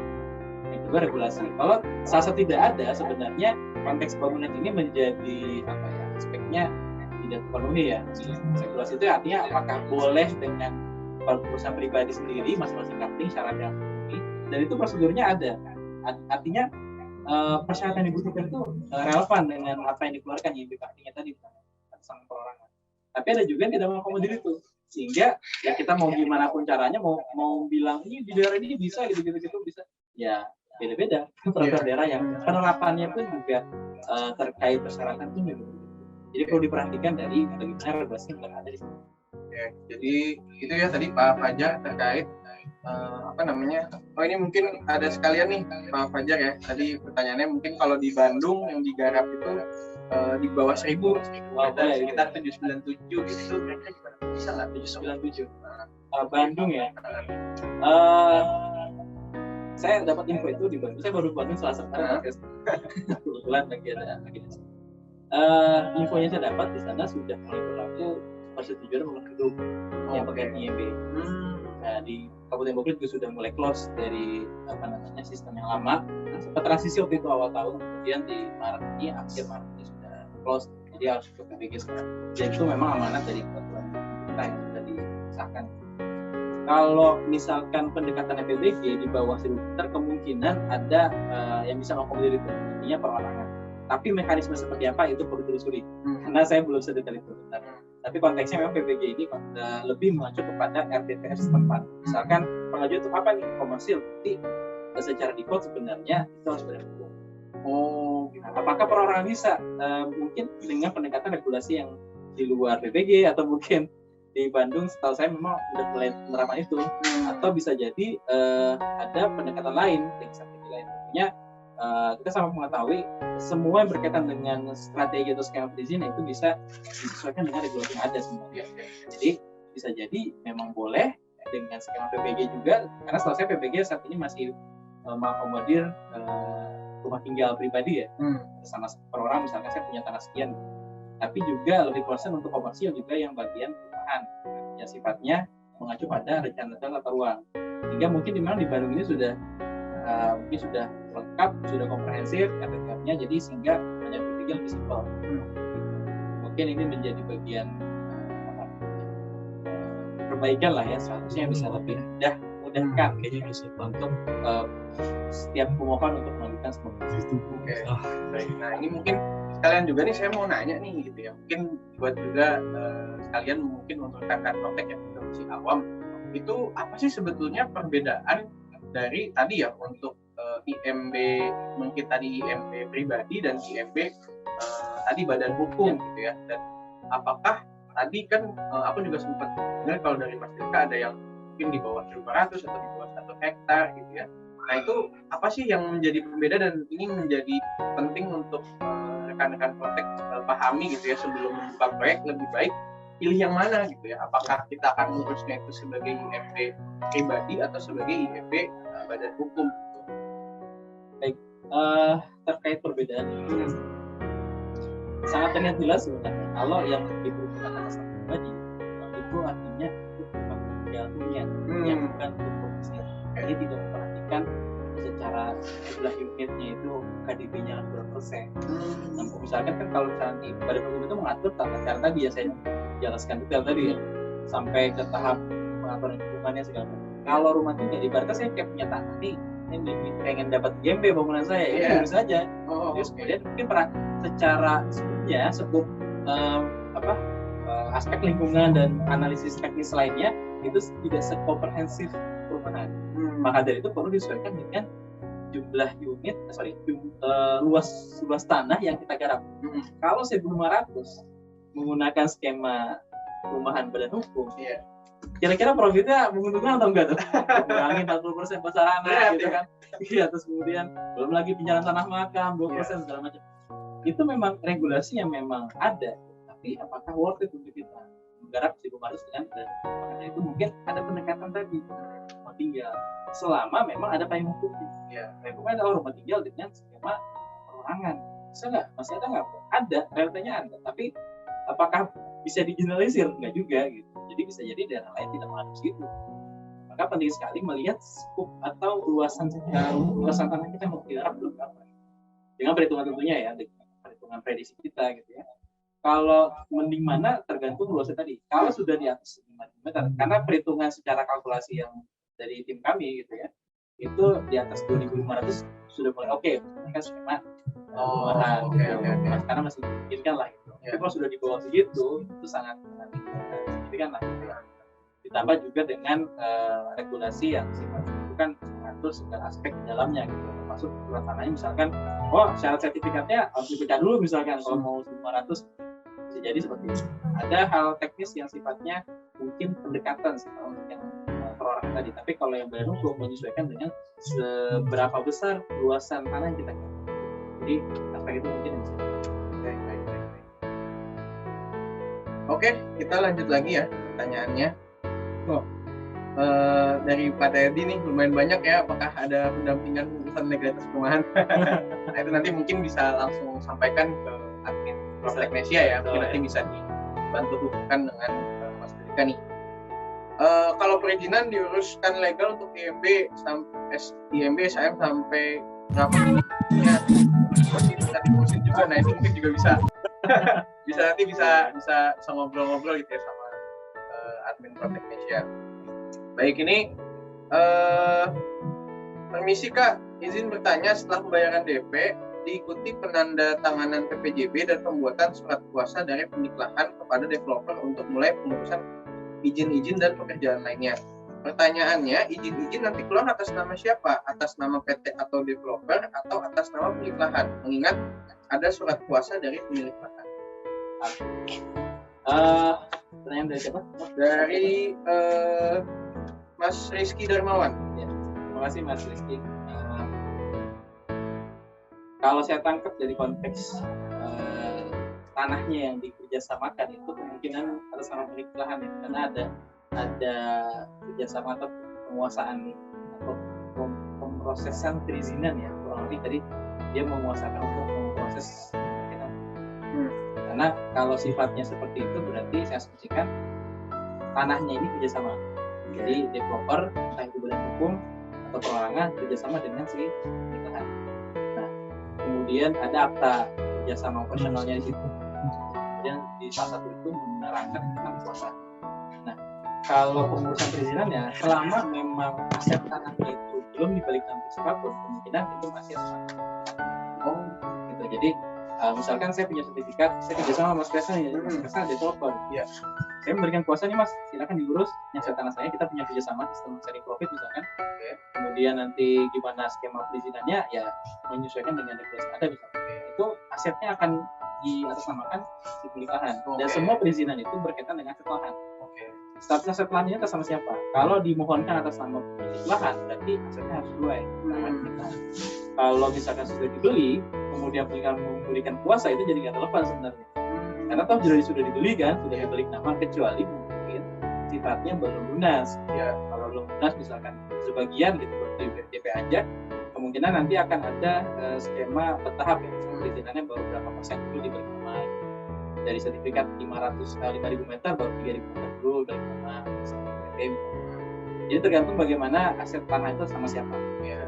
Yang kedua regulasi. Kalau salah satu tidak ada sebenarnya konteks bangunan ini menjadi apa ya aspeknya tidak terpenuhi ya. Regulasi itu artinya apakah boleh dengan perusahaan pribadi sendiri masing-masing coupling syarat yang terpenuhi dan itu prosedurnya ada. Artinya persyaratan yang dibutuhkan itu relevan dengan apa yang dikeluarkan IMB coupling tadi sang perorangan. Tapi ada juga yang tidak mengakomodir itu. Sehingga ya kita mau gimana pun caranya mau bilang ini di daerah ini bisa gitu bisa ya beda-beda per daerah yang penerapannya pun juga terkait persyaratan itu juga. Jadi perlu diperhatikan dari bagaimana regulasi yang ada di sini.
Jadi itu ya tadi Pak Fajar terkait apa namanya? Oh ini mungkin ada sekalian nih Pak Fajar ya. Tadi pertanyaannya mungkin kalau di Bandung yang digarap itu di bawah 1.000 ada sekitar 797 itu mereka gimana bisa nggak 797
Bandung ya saya dapat info itu di Bandung saya baru Bandung Selasa kebetulan lagi infonya saya dapat di sana sudah mulai berlaku persetujuan rumah gedung yang pakai IMB. Nah di Kabupaten Bogor juga sudah mulai close dari sistem yang lama. Nah, sempat transisi waktu itu awal tahun, kemudian di Maret ini, akhir Maret ini sudah close, jadi harus ke PBG sekarang. Dan itu memang amanat dari peraturan pemerintah yang sudah disahkan. Kalau misalkan pendekatan PBG di bawah 1.000 liter, kemungkinan ada yang bisa mengakomodir itu, artinya perorangan. Tapi mekanisme seperti apa itu perlu ditelusuri, karena saya belum sedetail itu. Tapi konteksnya memang PBG ini lebih mengacu kepada RDTR setempat. Misalkan pengajuan untuk apa nih? Komersil. Jadi secara default sebenarnya itu harus badan hukum. Gitu. Apakah perorangan bisa? Mungkin dengan pendekatan regulasi yang di luar PBG, atau mungkin di Bandung setahu saya memang sudah mulai menerapkan itu. Atau bisa jadi ada pendekatan lain, strategi lain. Tentunya kita sama mengetahui semua yang berkaitan dengan strategi atau skema perizinan itu bisa disesuaikan dengan regulasi yang ada sebenarnya. Jadi bisa jadi memang boleh dengan skema PBG juga, karena setahu saya PBG saat ini masih mengakomodir rumah tinggal pribadi ya, sama per orang misalkan saya punya tanah sekian, tapi juga lebih concern untuk komersial juga yang bagian perumahan yang sifatnya mengacu pada rencana tata ruang. Sehingga mungkin di mana di Bandung ini sudah mungkin sudah lengkap, sudah komprehensif RDTR-nya, jadi sehingga hanya PBG lebih simpel. Mungkin ini menjadi bagian perbaikan lah ya, seharusnya bisa lebih mudahkan untuk setiap pemohon untuk melakukan seperti itu.
Baik. Nah ini mungkin sekalian juga nih saya mau nanya nih gitu ya, mungkin buat juga sekalian mungkin untuk rekan Proptek yang masih awam, itu apa sih sebetulnya perbedaan dari tadi ya untuk IMB, mungkin tadi IMB pribadi dan IMB tadi badan hukum gitu ya, dan apakah tadi kan aku juga sempat dengar kalau dari Mas Dilka ada yang mungkin di bawah 1.500 atau di bawah 1 hektar gitu ya. Nah itu apa sih yang menjadi pembeda dan ini menjadi penting untuk rekan-rekan Proptek pahami gitu ya sebelum membuka proyek, lebih baik pilih yang mana gitu ya, apakah kita akan mengurusnya itu sebagai IMB pribadi atau sebagai IMB badan hukum gitu.
Baik, terkait perbedaan ini sangat terlihat jelas sebenarnya kalau yang diperuntukkan atas nama pribadi itu artinya untuk rumah tinggal hunian yang bukan untuk komersial. Jadi tidak memperhatikan secara jumlah unitnya itu KDP-nya berapa persen. Nah, misalkan kan kalau misalnya di badan hukum itu mengatur tata cara tadi ya, saya jelaskan detail tadi ya, sampai ke tahap pengaturan lingkungannya segala macam. Kalau rumah tinggal ibaratnya saya kayak punya tanah nih, ini pengen dapat GMB bangunan saya, ya bisa aja. Terus kemudian mungkin secara skup aspek lingkungan dan analisis teknis lainnya itu tidak sekomprehensif perumahan. Maka dari itu perlu disesuaikan dengan jumlah unit, luas tanah yang kita garap. Kalau 1.500 menggunakan skema perumahan badan hukum, kira-kira profitnya menguntungkan atau enggak tuh? Mengurangi 40% pasaran gitu kan. Iya, terus kemudian belum lagi pinjaman tanah makam 2% segala macam. Itu memang regulasi yang memang ada, tapi apakah worth it untuk kita menggarap 1.500 dengan dan makanya itu mungkin ada pendekatan tadi rumah tinggal selama memang ada payung hukumnya. Payung hukumnya adalah rumah tinggal dengan skema perorangan. Bisa nggak? Masih ada nggak? Ada, realitanya ada, tapi apakah bisa digeneralisir? Enggak juga gitu. Jadi bisa jadi daerah lain tidak mengadopsi itu. Maka penting sekali melihat skup atau luasan tanah kita mau digarap belum berapa. Dengan perhitungan tentunya ya, dengan perhitungan prediksi kita gitu ya. Kalau mending mana tergantung luasnya tadi. Kalau sudah di atas 5 meter, karena perhitungan secara kalkulasi yang dari tim kami gitu ya, itu di atas 2.500 sudah mulai oke. Ini kan skema karena masih memungkinkan lah gitu. Tapi kalau sudah di bawah segitu, itu sangat signifikan lah gitu ya. Ditambah juga dengan regulasi yang sifatnya itu kan mengatur segala aspek di dalamnya gitu. Termasuk ukuran tanahnya misalkan, syarat sertifikatnya harus dipecah dulu misalkan kalau mau 500 bisa jadi seperti itu. Ada hal teknis yang sifatnya mungkin pendekatan sih kalau yang perorangan tadi. Tapi kalau yang badan hukum menyesuaikan dengan seberapa besar luasan tanah yang kita garap. Jadi aspek itu mungkin yang bisa.
Baik. Oke, kita lanjut lagi ya pertanyaannya. Dari Pak Teddy nih lumayan banyak ya, apakah ada pendampingan urusan legalitas perumahan? Nah itu nanti mungkin bisa langsung sampaikan ke admin Proptek Nesia ya, mungkin nanti bisa dibantu hubungkan dengan Mas Dilka nih. Kalau perizinan diuruskan legal untuk IMB sampai IMB SAM sampai berapa ya, bisa diurusin juga. Nah itu mungkin juga bisa bisa ngobrol-ngobrol gitu ya sama admin Protek Indonesia. Baik, ini permisi Kak, izin bertanya, setelah pembayaran DP diikuti penandatanganan PPJB dan pembuatan surat kuasa dari pemilik lahan kepada developer untuk mulai pengurusan izin-izin dan pekerjaan lainnya. Pertanyaannya, izin-izin nanti keluar atas nama siapa? Atas nama PT atau developer atau atas nama pemilik lahan? Mengingat ada surat kuasa dari pemilik lahan.
Pertanyaan dari siapa?
Dari Mas Rizky Darmawan.
Ya, terima kasih Mas Rizky. Kalau saya tangkap dari konteks tanahnya yang dikerjasamakan itu kemungkinan atas nama pemilik lahan ya, karena ada kerjasama atau penguasaan atau pemrosesan perizinan ya, kurang lebih tadi dia menguasakan untuk memproses karena kalau sifatnya seperti itu berarti saya asumsikan tanahnya ini kerjasama. Jadi developer entah itu badan hukum atau perorangan kerjasama dengan si pemilik lahan. Nah, kemudian ada akta kerjasama operasionalnya di situ. Kemudian di salah satu itu menerangkan tentang kuasa. Nah, kalau pengurusan perizinannya selama memang aset tanahnya itu belum dibalik nanti siapapun, kemungkinan itu masih aset. Oh, gitu. Jadi misalkan saya punya sertifikat, saya kerjasama sama Mas Kresna ya, Mas Kresna developer. Ya. Saya memberikan kuasa nih Mas, silakan diurus yang aset tanah saya, kita punya kerjasama sistem sharing profit misalkan. Okay. Kemudian nanti gimana skema perizinannya ya menyesuaikan dengan regulasi ada misalkan. Itu asetnya akan diatasnamakan di pemilik lahan. Okay. Dan semua perizinan itu berkaitan dengan aset lahan. Okay. Status aset lahannya atas nama siapa? Kalau dimohonkan atas nama pemilik lahan, berarti asetnya harus sesuai dengan pemilik lahan. Kalau misalkan sudah dibeli, kemudian memberikan kuasa itu jadi nggak relevan sebenarnya. Karena toh sudah dibeli kan, sudah dibalik nama, kecuali mungkin sifatnya belum lunas. Ya, kalau belum lunas misalkan sebagian gitu DP aja, kemungkinan nanti akan ada skema bertahap ya. Perizinannya baru berapa persen dulu dibalik nama. Dari sertifikat 5.000 meter baru 3.000 meter dulu dari nama DP. Jadi tergantung bagaimana aset tanah itu sama siapa. Ya.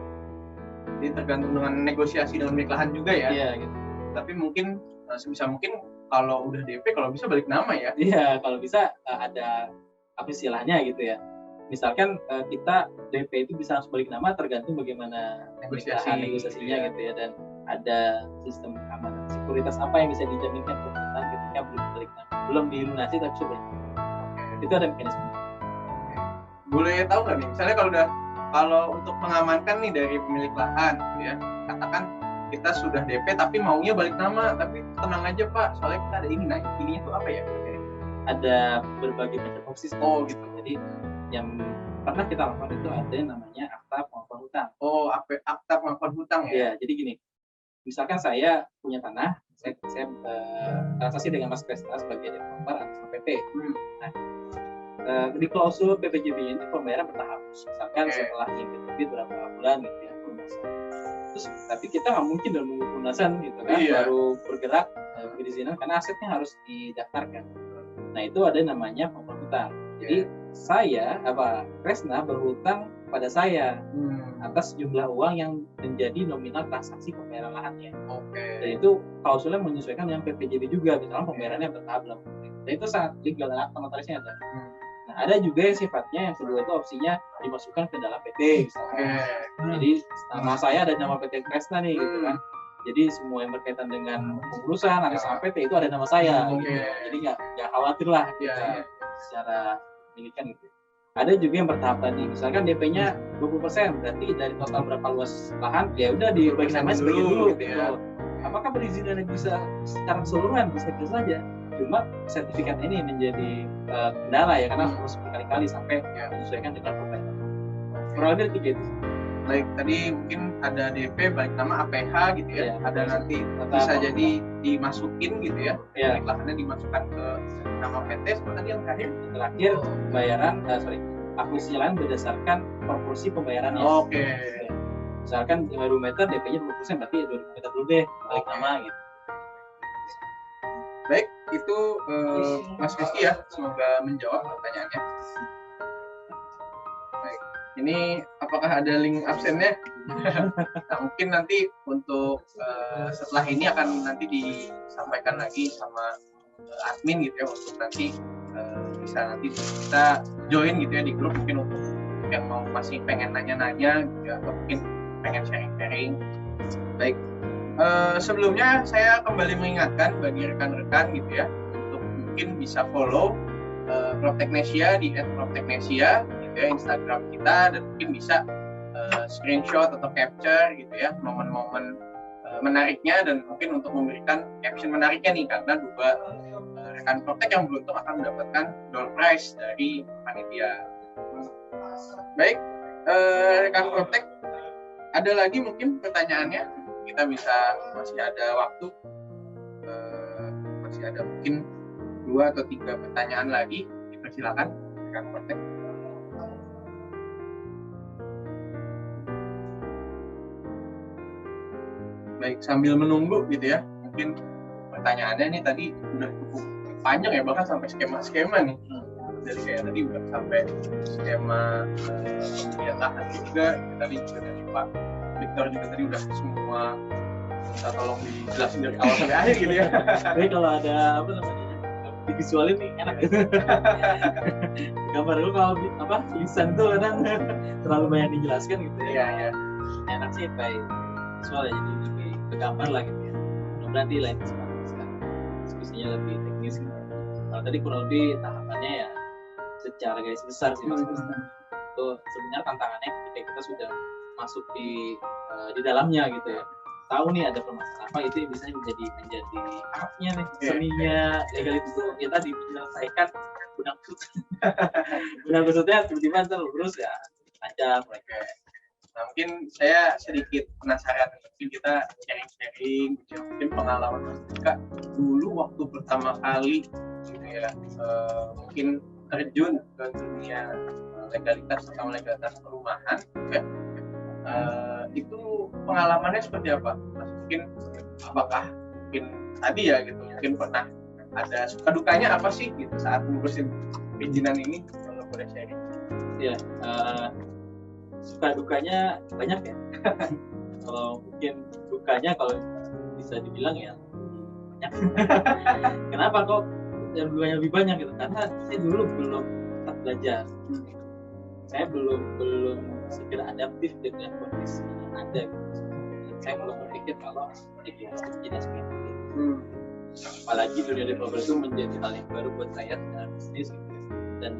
Jadi tergantung dengan negosiasi dengan pemilik lahan juga ya. Iya gitu. Tapi mungkin sebisa mungkin kalau udah DP kalau bisa balik nama ya. Iya, kalau bisa ada apa istilahnya gitu ya. Misalkan kita DP itu bisa langsung balik nama tergantung bagaimana negosiasinya ya. Gitu ya, dan ada sistem keamanan sekuritas apa yang bisa dijaminkan pemerintah ketika belum balik nama. Belum dilunasi tapi sudah balik nama. Itu ada mekanisme. Boleh tahu nggak nih, misalnya kalau untuk mengamankan nih dari pemilik lahan gitu ya, katakan kita sudah DP tapi maunya balik nama, tapi tenang aja Pak, soalnya kita ada ini. Nah, ininya tuh apa ya? Ada berbagai macam opsi. Oh gitu. Jadi yang pernah kita lakukan itu ada yang namanya akta pengakuan hutang. Oh, akta pengakuan hutang ya? Iya, jadi gini. Misalkan saya punya tanah, saya transaksi dengan Mas Kresna sebagai developer atas nama PT. Nah, di klausul PPJB ini pembayaran bertahap. Misalkan setelah terbit berapa bulan gitu ya pelunasan. Terus tapi kita nggak mungkin dalam menunggu pelunasan gitu kan, baru bergerak perizinan karena asetnya harus didaftarkan. Nah itu ada namanya pengakuan hutang. Jadi saya Kresna berhutang pada saya atas jumlah uang yang menjadi nominal transaksi pembayaran lahannya. Dan itu klausulnya menyesuaikan dengan PPJB juga, misalnya pembayarannya bertahap dalam. Dan itu sangat legal, notarisnya ada. Nah, ada juga yang sifatnya yang kedua itu opsinya dimasukkan ke dalam PT misalnya. Jadi nama saya ada nama PT Kresna nih gitu kan. Jadi semua yang berkaitan dengan pengurusan atas nama PT itu ada nama saya. Gitu. Jadi nggak khawatir lah kita secara milikan gitu. Ada juga yang bertahap tadi. Misalkan DP-nya 20%, berarti dari total berapa luas lahan ya udah dibagi namanya sebagian dulu gitu ya. Apakah perizinannya bisa secara keseluruhan? Bisa saja. Cuma sertifikat ini menjadi kendala ya karena harus berkali-kali sampai menyesuaikan dengan pembayaran. Kurang lebih 3 itu. Baik, tadi mungkin ada DP baik nama APH gitu ya. Ada nanti bisa jadi dimasukin gitu ya. Lahannya dimasukkan ke nama PT. Seperti tadi yang terakhir pembayaran akuisisi lahan berdasarkan proporsi pembayarannya. Misalkan 5.000 meter DP-nya 20%, berarti 2.000 meter dulu deh balik nama gitu. Baik, itu Mas Rizky ya, semoga menjawab pertanyaannya.
Ini apakah ada link absennya? Nah, mungkin nanti untuk setelah ini akan nanti disampaikan lagi sama admin gitu ya, untuk nanti bisa nanti kita join gitu ya di grup, mungkin untuk yang mau masih pengen nanya-nanya gitu ya, atau mungkin pengen sharing-sharing. Baik, sebelumnya saya kembali mengingatkan bagi rekan-rekan gitu ya, untuk mungkin bisa follow Propteknesia di @propteknesia gitu ya, Instagram kita, dan mungkin bisa screenshot atau capture gitu ya momen-momen menariknya, dan mungkin untuk memberikan caption menariknya nih, karena dua rekan Proptek yang beruntung akan mendapatkan door prize dari panitia. Baik, rekan Proptek, ada lagi mungkin pertanyaannya? Kita bisa, masih ada waktu, masih ada mungkin 2 atau 3 pertanyaan lagi. Dipersilakan rekan Proptek. Baik, sambil menunggu gitu ya, mungkin pertanyaannya nih tadi udah cukup panjang ya, bahkan sampai skema-skema nih. Dari kayak tadi udah sampai skema pembelian lahan juga, tadi juga dari Pak Victor juga tadi udah semua, minta tolong dijelasin dari awal sampai akhir gitu ya.
Tapi kalau ada apa namanya visualin nih enak gitu. Gambar dulu, kalau tulisan tuh kadang terlalu banyak dijelaskan gitu ya.
Iya.
Enak sih baik visual ya, jadi lebih ke gambar lah gitu ya. Mudah-mudahan di lain kesempatan diskusinya lebih teknis gitu. Kalau tadi kurang lebih tahapannya ya secara garis besar sih Mas. Itu sebenarnya tantangannya ketika kita sudah masuk di dalamnya gitu ya. Tahu nih ada permasalahan apa, itu bisa menjadi artnya nih, seninya legal itu ya tadi menyelesaikan benang kusutnya tiba-tiba terus ya lancar mereka.
Nah, mungkin saya sedikit penasaran, mungkin kita sharing-sharing mungkin pengalaman Mas Dika dulu waktu pertama kali gitu ya, mungkin terjun ke dunia legalitas atau legalitas perumahan ya. Itu pengalamannya seperti apa? Mas, mungkin apakah mungkin tadi ya gitu, mungkin pernah ada suka dukanya apa sih gitu saat ngurusin perizinan ini, kalau boleh sharing?
Ya, suka dukanya banyak ya. Kalau mungkin dukanya kalau bisa dibilang ya banyak. Kenapa kok yang dukanya lebih banyak gitu? Karena saya dulu belum sempat belajar. Saya belum segera adaptif dengan kondisi yang ada gitu. Saya belum berpikir kalau ini jadi seperti itu. Apalagi dunia developer itu menjadi hal yang baru buat saya dalam bisnis gitu. Dan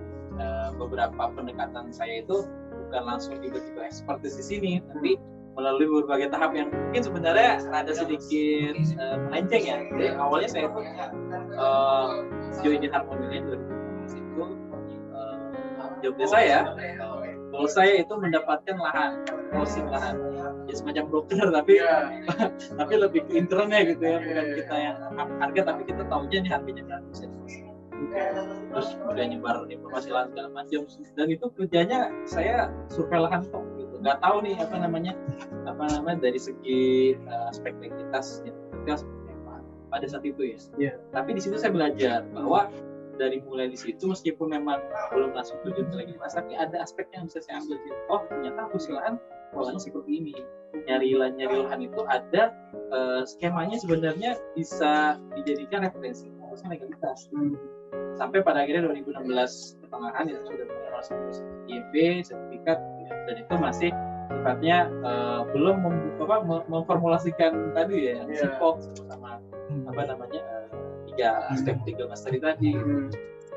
beberapa pendekatan saya itu bukan langsung tiba-tiba expertise di sini, tapi melalui berbagai tahap yang mungkin sebenarnya ada sedikit melenceng ya. Jadi awalnya saya itu join di Harmony 2015 itu jobnya saya, kalau saya itu mendapatkan lahan, closing lahan, ya semacam broker tapi lebih ke internnya gitu ya, bukan kita yang harga, tapi kita tahunya nih harganya berapa bisa terus udah nyebar informasi lahan segala macam, dan itu kerjanya saya survei lahan kok gitu, nggak tahu nih apa namanya dari segi aspek legalitas seperti apa pada saat itu ya. Tapi di situ saya belajar bahwa dari mulai di situ, meskipun memang belum langsung terjun ke legalitas, tapi ada aspek yang bisa saya ambil gitu. Oh ternyata lahan polanya seperti ini. Nyari lahan itu ada skemanya sebenarnya bisa dijadikan referensi khususnya legalitas. Sampai pada akhirnya 2016 pertengahan itu sudah mengurus IMB sertifikat, dan itu masih sifatnya belum memformulasikan tadi ya SIPOK sama tiga aspek legal mastery tadi,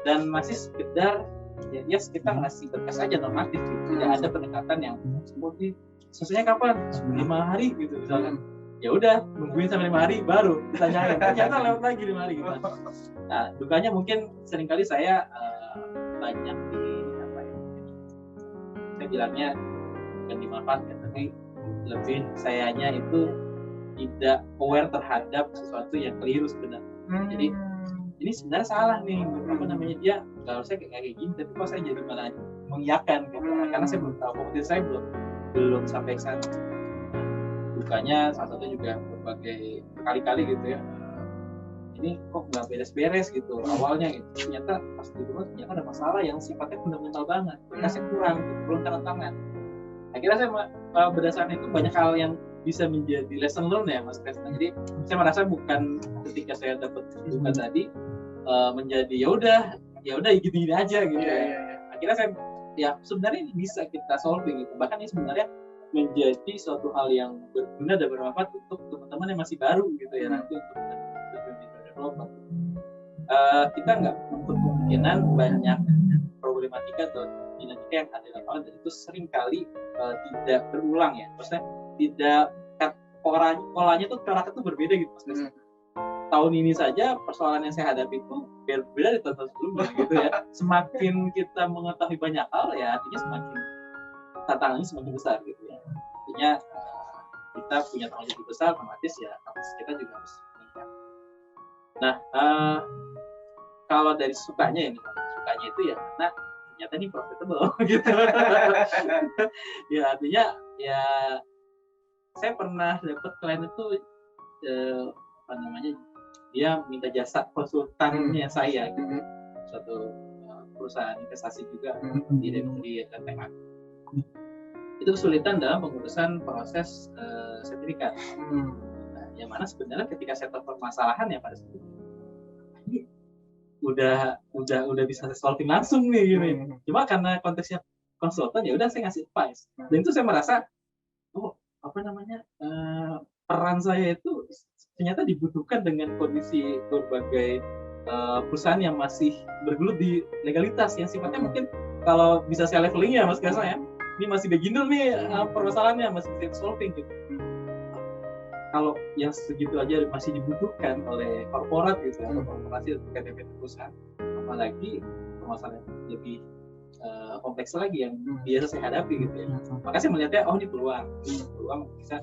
dan masih sekedar ya kita ngasih berkas aja normatif gitu. Tidak ada pendekatan yang seperti selesainya kapan 5 hari gitu misalkan, ya udah nungguin sampai 5 hari baru ditanyain, ternyata lewat lagi 5 hari gitu. Nah dukanya mungkin seringkali saya banyak saya bilangnya bukan dimanfaatkan, tapi lebih sayanya itu tidak aware terhadap sesuatu yang keliru sebenarnya. Jadi ini sebenarnya salah nih, dia nggak harusnya kayak gini, tapi kok saya jadi malah mengiyakan gitu, karena saya belum tahu, kemudian saya belum sampai ke sana. Dukanya salah satu juga berbagai kali gitu ya, ini kok nggak beres-beres gitu awalnya gitu, ternyata pas di rumah ternyata ada masalah yang sifatnya fundamental banget, berkasnya kurang gitu, belum tanda tangan. Akhirnya saya berdasarkan itu banyak hal yang bisa menjadi lesson learn ya Mas Kresna. Jadi saya merasa bukan ketika saya dapat dukungan tadi menjadi ya udah gini aja gitu ya. Akhirnya saya ya sebenarnya ini bisa kita solving gitu. Bahkan ini sebenarnya menjadi suatu hal yang berguna dan bermanfaat untuk teman-teman yang masih baru gitu ya nanti untuk menjadi developer. Kita nggak untuk kemungkinan banyak problematika atau dinamika yang ada di lapangan dan itu sering kali tidak berulang ya. Maksudnya tidak polanya tuh coraknya tuh berbeda gitu Mas. Tahun ini saja persoalan yang saya hadapi itu berbeda dari tahun sebelumnya gitu ya. Semakin kita mengetahui banyak hal ya artinya semakin tantangannya semakin besar gitu ya. Artinya kita punya tanggung jawab besar, otomatis ya kapasitas kita juga harus meningkat. Nah, kalau dari sukanya itu ya karena ternyata ini profitable gitu. Ya artinya ya saya pernah dapat klien itu dia minta jasa konsultannya saya gitu. Suatu perusahaan investasi juga di Tangerang. Itu kesulitan dalam pengurusan proses sertifikat. Nah, yang mana sebenarnya ketika saya tahu permasalahan ya pada saat itu udah bisa saya solving langsung nih gini. Cuma karena konteksnya konsultan ya udah saya ngasih advice. Dan itu saya merasa peran saya itu ternyata dibutuhkan dengan kondisi berbagai perusahaan yang masih bergelut di legalitas yang sifatnya mungkin kalau bisa saya leveling ya Mas Kresna ya. Ini masih beginner nih permasalahannya masih bisa solving gitu. Kalau yang segitu aja masih dibutuhkan oleh korporat gitu atau korporasi atau KTP perusahaan, apalagi permasalahan lebih kompleks lagi yang biasa saya hadapi gitu ya. Maka saya melihatnya ini peluang bisa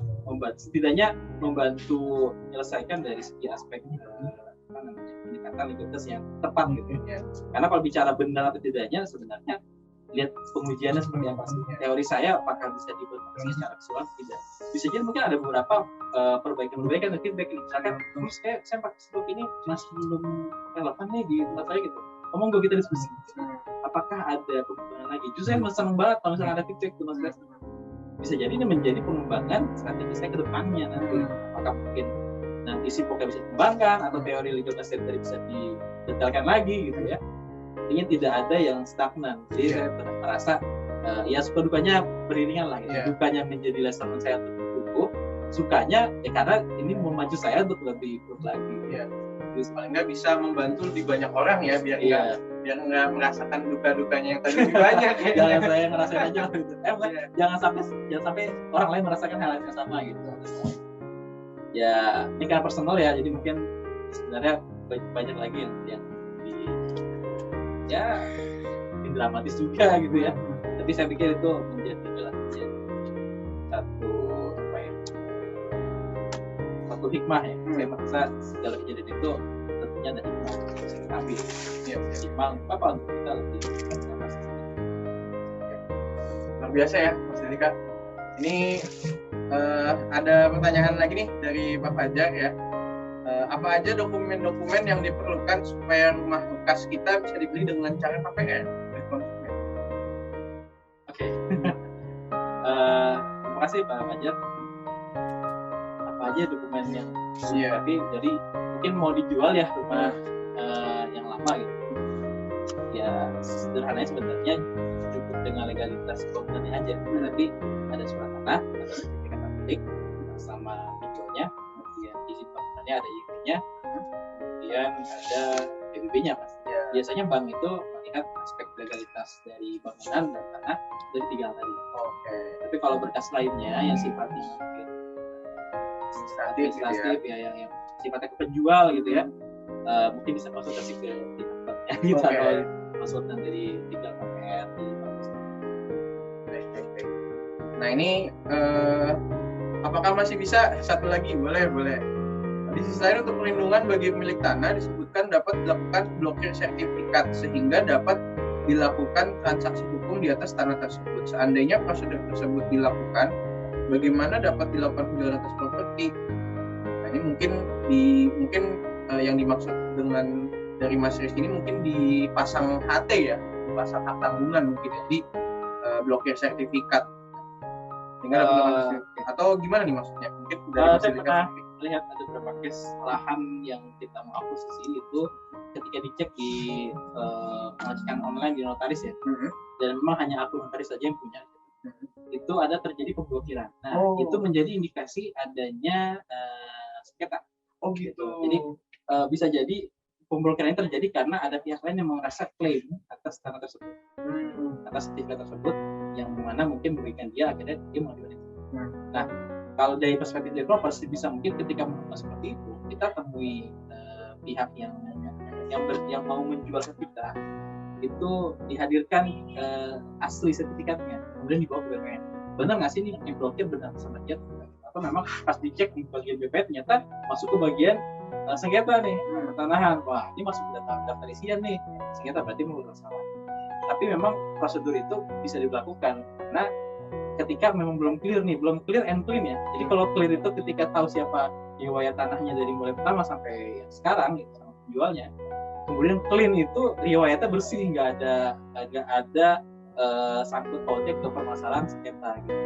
setidaknya membantu menyelesaikan dari segi aspek pendekatan legalitas yang tepat gitu ya. Karena kalau bicara benar atau tidaknya sebenarnya lihat pengujiannya seperti apa sih. Teori saya apakah bisa diimplementasi secara keseluruhan tidak. Bisa jadi mungkin ada beberapa perbaikan dan feedback ini. Misalkan saya pakai stroke ini masih belum relevan nih di tempat saya gitu. Ngomong gue kita diskusi. Apakah ada pengembangan lagi? Justru saya senang banget kalau misalnya ada feedback tuh Mas Kresna. Bisa jadi ini menjadi pengembangan strategi saya ke depannya nanti. Apakah mungkin nanti SIPOK bisa dikembangkan atau teori legal tadi bisa didetailkan lagi gitu ya. Ini tidak ada yang stagnan. Jadi saya merasa ya suka dukanya beriringan lah gitu. Dukanya menjadi lesson saya untuk bertumbuh, sukanya ya karena ini memacu saya untuk lebih improve lagi.
Jadi paling nggak bisa membantu lebih banyak orang ya biar nggak merasakan duka-dukanya yang tadi lebih banyak.
Jangan saya ngerasain aja gitu. Jangan sampai orang lain merasakan hal yang sama gitu. Ya ini karena personal ya, jadi mungkin sebenarnya banyak lagi yang ini dramatis juga gitu ya. Tapi saya pikir itu menjadi satu hikmah ya. Saya merasa segala kejadian itu tentunya ada hikmah yang bisa kita ambil. Hikmah apa untuk kita lebih
luar biasa ya Mas Dika. Ini ada pertanyaan lagi nih dari Pak Fajar ya. Apa aja dokumen-dokumen yang diperlukan supaya rumah bekas kita bisa dibeli dengan cara KPR oleh konsumen?
Oke. Terima kasih Pak Fajar. Apa aja dokumen yang tapi jadi mungkin mau dijual ya rumah yang lama gitu. Ya sederhananya sebenarnya cukup dengan legalitas bangunannya aja. Tapi ada surat tanah, ada sertifikat pemilik sama videonya. Izin bangunannya ada IP-nya, kemudian ada PBB-nya Mas. Biasanya bank itu melihat aspek legalitas dari bangunan dan tanah dari 3 hal tadi. Tapi kalau berkas lainnya yang sifatnya mungkin administratif ya yang sifatnya ke penjual gitu ya, mungkin bisa konsultasi ke banknya gitu atau konsultan dari legal KPR di bank.
Baik. Nah ini apakah masih bisa satu lagi? Boleh. Di sisi lain untuk perlindungan bagi pemilik tanah disebutkan dapat dilakukan blokir sertifikat sehingga dapat dilakukan transaksi hukum di atas tanah tersebut. Seandainya prosedur tersebut dilakukan, bagaimana dapat dilakukan penjualan atas properti? Nah ini mungkin yang dimaksud dengan dari Mas Riz ini mungkin dipasang HT ya, dipasang hak tanggungan mungkin jadi blokir sertifikat. Sehingga ada penurunan atau gimana nih maksudnya? Mungkin dari
saya pernah lihat ada beberapa case lahan yang kita mau akuisisi itu ketika dicek di pengecekan online di notaris ya, dan memang hanya akun notaris saja yang punya, itu ada terjadi pemblokiran. Nah, itu menjadi indikasi adanya sengketa.
Oh gitu.
Jadi bisa jadi pemblokiran ini terjadi karena ada pihak lain yang merasa klaim atas tanah tersebut, atas sertifikat tersebut, yang mana mungkin merugikan dia, akhirnya dia mau dibantu. Nah, kalau dari perspektif developer bisa mungkin ketika menemukan seperti itu, kita temui pihak yang mau menjual ke kita, itu dihadirkan asli sertifikatnya, kemudian dibawa ke BPN. Benar nggak sih ini yang diblokir benar sama dia? Atau memang pas dicek di bagian BPN ternyata masuk ke bagian sengketa nih, pertanahan. Wah, ini masuk ke daftar isian nih, sengketa berarti menurut salah. Tapi memang prosedur itu bisa dilakukan karena ketika memang belum clear and clean ya. Jadi kalau clear itu ketika tahu siapa riwayat tanahnya dari mulai pertama sampai yang sekarang gitu, sama penjualnya. Kemudian clean itu riwayatnya bersih, nggak ada sangkut pautnya ke permasalahan sengketa gitu.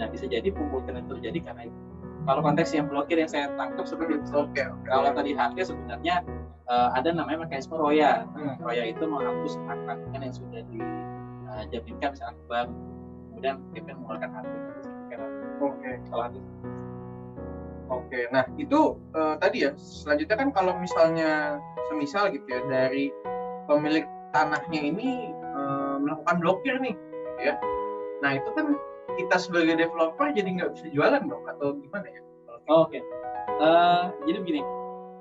Nah, bisa jadi pemblokiran terjadi karena itu. Kalau konteks yang blokir yang saya tangkap seperti itu.
Oke.
Kalau tadi haknya sebenarnya ada namanya mekanisme roya. Roya itu menghapus hak-haknya yang sudah dijaminkan misalnya ke bank. Kemudian kita mengeluarkan hak itu.
Oke. Nah itu tadi ya. Selanjutnya kan kalau misalnya semisal gitu ya dari pemilik tanahnya ini melakukan blokir nih, gitu ya. Nah itu kan kita sebagai developer jadi nggak bisa jualan dong atau gimana ya?
Oke. Jadi begini.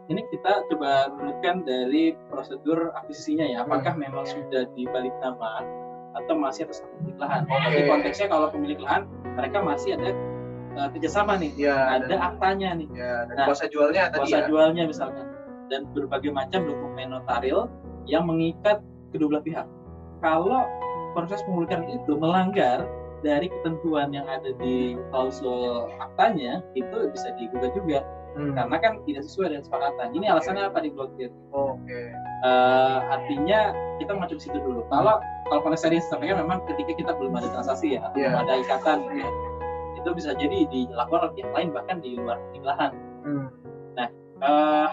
Ini kita coba runutkan dari prosedur akuisisinya ya. Apakah memang sudah dibalik nama atau masih atas pemilik lahan? Jadi konteksnya kalau pemilik lahan mereka masih ada kerjasama nih, ada aktanya nih.
Nah, kuasa jualnya tadi
kuasa jualnya misalkan, dan berbagai macam dokumen notaril yang mengikat kedua belah pihak. Kalau proses pemilikan itu melanggar dari ketentuan yang ada di klausul aktanya, itu bisa digugat juga. Karena kan tidak sesuai dengan kesepakatan. Ini alasannya apa diblokir? Artinya kita macam situ dulu. Kalau konteks tadi sampaikan memang ketika kita belum ada transaksi ya, belum ada ikatan, gitu ya, itu bisa jadi dilakukan oleh pihak lain bahkan di luar lahan. Nah,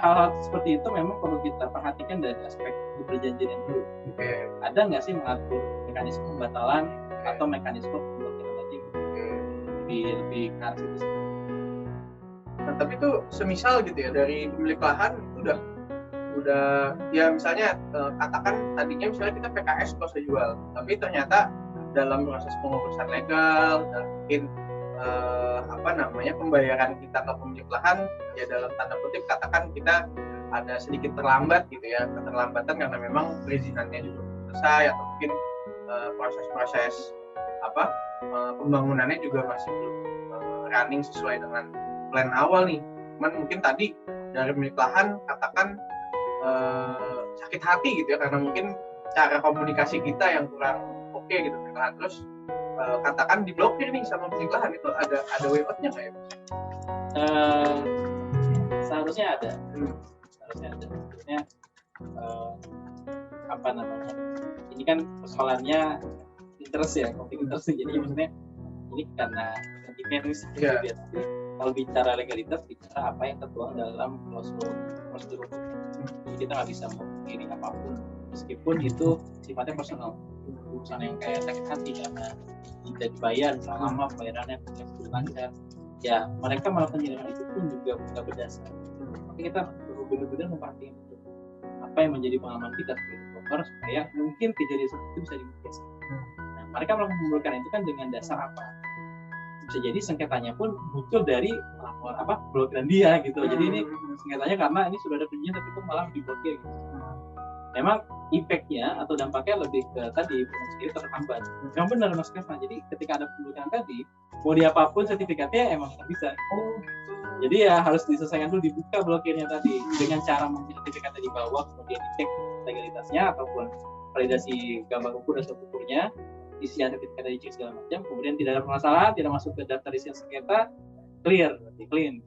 hal-hal seperti itu memang perlu kita perhatikan dari aspek perjanjian yang dulu. Ada nggak sih mengatur mekanisme pembatalan atau mekanisme pemblokiran tadi? Lebih ke arah situ.
Nah, tapi itu semisal gitu ya dari pemilik lahan itu udah ya misalnya katakan tadinya misalnya kita PKS kuasa jual, tapi ternyata dalam proses pengurusan legal dan mungkin pembayaran kita ke pemilik lahan ya dalam tanda kutip katakan kita ada sedikit terlambat gitu ya, keterlambatan karena memang perizinannya juga belum selesai atau mungkin proses-proses pembangunannya juga masih belum running sesuai dengan plan awal nih. Cuman mungkin tadi dari pemilik lahan katakan sakit hati gitu ya karena mungkin cara komunikasi kita yang kurang oke gitu. Nah, terus katakan diblokir nih sama pemilik lahan, itu ada way out-nya nggak ya?
Seharusnya ada. Sebenarnya ini kan persoalannya interest ya, konflik interest. Jadi maksudnya ini karena sentimen biasa. Kalau bicara legalitas, bicara apa yang tertuang dalam prosedur hukum. Jadi kita nggak bisa memungkiri apapun, meskipun itu sifatnya personal. Urusan yang kayak sakit hati karena tidak dibayar, selama pembayarannya tidak lancar. Ya, mereka melakukan tindakan itu pun juga tidak berdasar. Maka kita perlu benar-benar memperhatikan itu. Apa yang menjadi pengalaman kita sebagai developer supaya mungkin kejadian seperti itu bisa dimitigasi. Nah, mereka melakukan pemblokiran itu kan dengan dasar apa? Bisa jadi sengketanya pun muncul dari blokiran dia gitu. Jadi ini sengketanya karena ini sudah ada perizinan tapi kok malah diblokir gitu. Memang impact-nya atau dampaknya lebih ke tadi sendiri terhambat. Memang benar Mas Kevin. Jadi ketika ada pemblokiran tadi, mau diapapun sertifikatnya emang nggak bisa. Jadi ya harus diselesaikan dulu, dibuka blokirnya tadi dengan cara mungkin sertifikatnya dibawa, kemudian dicek legalitasnya ataupun validasi gambar ukur dan strukturnya, isian sertifikatnya dicek segala macam, kemudian tidak ada permasalahan, tidak masuk ke daftar isian sengketa, clear, clean,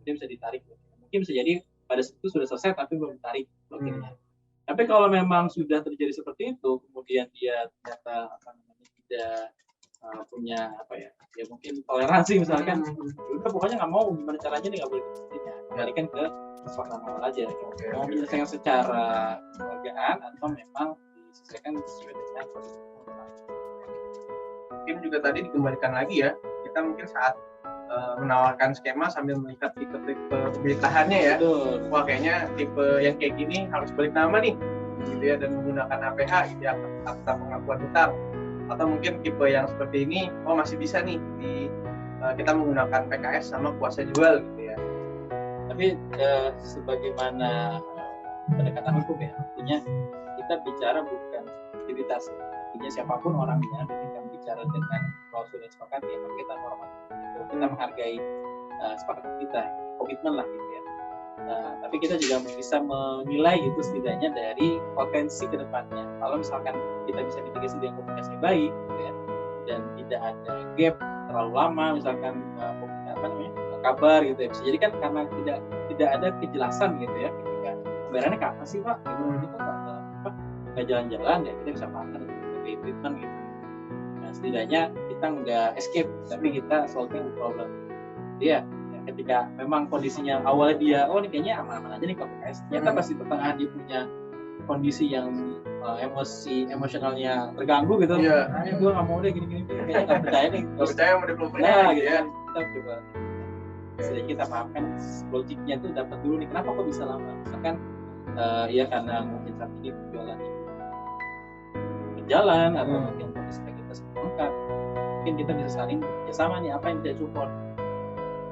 kemudian bisa ditarik. Mungkin bisa jadi pada situ sudah selesai tapi belum ditarik blokirnya. Tapi kalau memang sudah terjadi seperti itu, kemudian dia ternyata tidak punya ya mungkin toleransi misalkan, udah pokoknya nggak mau, gimana caranya nih nggak boleh mestinya, kembalikan ke kesepakatan awal aja. Mau menyelesaikan secara kekeluargaan atau memang diselesaikan sesuai dengan
Mungkin juga tadi dikembalikan lagi ya, kita mungkin saat menawarkan skema sambil melihat tipe-tipe pemerintahannya ya.
Betul.
Wah kayaknya tipe yang kayak gini harus balik nama nih, gitu ya, dan menggunakan APH gitu ya, akta pengakuan hutang. Atau mungkin tipe yang seperti ini, oh masih bisa nih kita menggunakan PKS sama kuasa jual gitu ya.
Tapi sebagaimana pendekatan hukum ya, artinya kita bicara bukan aktivitas, artinya siapapun orangnya ketika bicara dengan klausul yang sepakat ya kita hormati, kita menghargai sepakat kita, komitmen lah gitu ya. Tapi kita juga bisa menilai itu setidaknya dari potensi kedepannya. Kalau misalkan kita bisa mitigasi dengan komunikasi baik gitu ya, dan tidak ada gap terlalu lama, misalkan kabar gitu ya, bisa jadi kan karena tidak ada kejelasan gitu ya, ketika pembayarannya kapan sih Pak, gitu itu nggak jalan-jalan ya, kita bisa partner sebagai treatment gitu. Nah, setidaknya kita nggak escape, tapi kita solving the problem. Dia ketika memang kondisinya awalnya dia, oh ini kayaknya aman-aman aja nih kalau PKS, ternyata pasti pertengahan dia punya kondisi yang emosionalnya terganggu gitu.
Iya.
Gue nggak mau deh gini-gini, kayaknya nggak percaya nih.
Nggak percaya sama developernya
Nah,
gitu ya.
Kita coba sedikit kita pahamkan logiknya tuh dapat dulu nih, kenapa kok bisa lama? Misalkan ya karena mungkin saat ini penjualan berjalan atau mungkin kondisi kita lengkap, mungkin kita bisa saling bekerjasama nih apa yang kita support,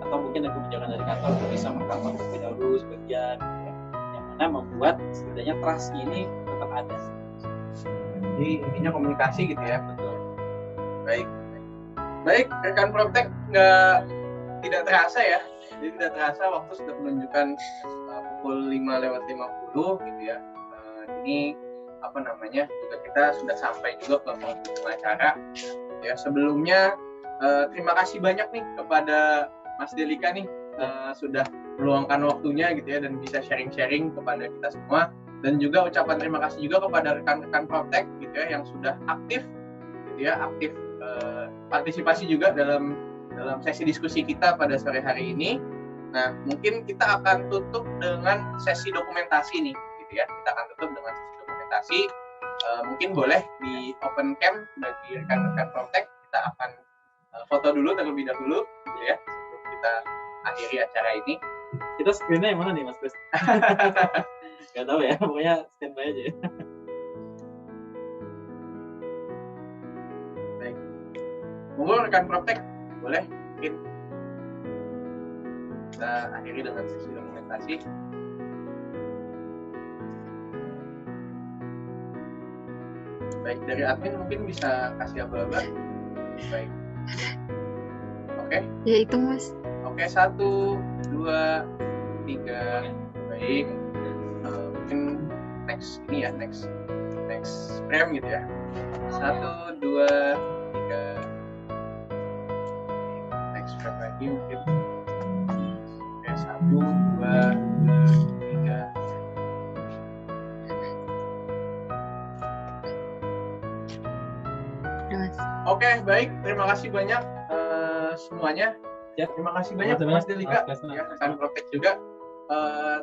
atau mungkin ada kebijakan dari kantor bisa mengcover terlebih dahulu sebagian yang mana membuat setidaknya trust ini tetap ada.
Jadi intinya komunikasi gitu ya.
Betul.
Baik rekan Proptech, tidak terasa ya. Jadi tidak terasa waktu sudah menunjukkan pukul 5:50 gitu ya. Ini juga kita sudah sampai juga ke penghujung acara. Ya sebelumnya terima kasih banyak nih kepada Mas Delika nih sudah meluangkan waktunya gitu ya dan bisa sharing-sharing kepada kita semua, dan juga ucapan terima kasih juga kepada rekan-rekan Proptech gitu ya yang sudah aktif gitu ya, partisipasi juga dalam sesi diskusi kita pada sore hari ini. Nah, mungkin kita akan tutup dengan sesi dokumentasi nih gitu ya. Kita akan tutup dengan sesi dokumentasi. Mungkin boleh di open cam bagi rekan-rekan Proptech, kita akan foto dulu terlebih dahulu gitu ya sebelum kita akhiri acara ini.
Kita screen-nya yang mana nih Mas Chris? Gak tahu ya, pokoknya standby aja ya.
Baik, monggo rekan Proptech, boleh mungkin kita akhiri dengan sesi dokumentasi. Baik, dari admin mungkin bisa kasih aba-aba. Baik. Oke.
Ya itu Mas.
Oke, 1, 2, 3. Baik. Mungkin next frame gitu ya. 1, 2, 3. Next frame lagi mungkin. Oke, 1, 2, 3. Oke, baik. Terima kasih banyak semuanya.
Ya,
terima kasih banyak Mas Delika, ya, rekan Proptech juga.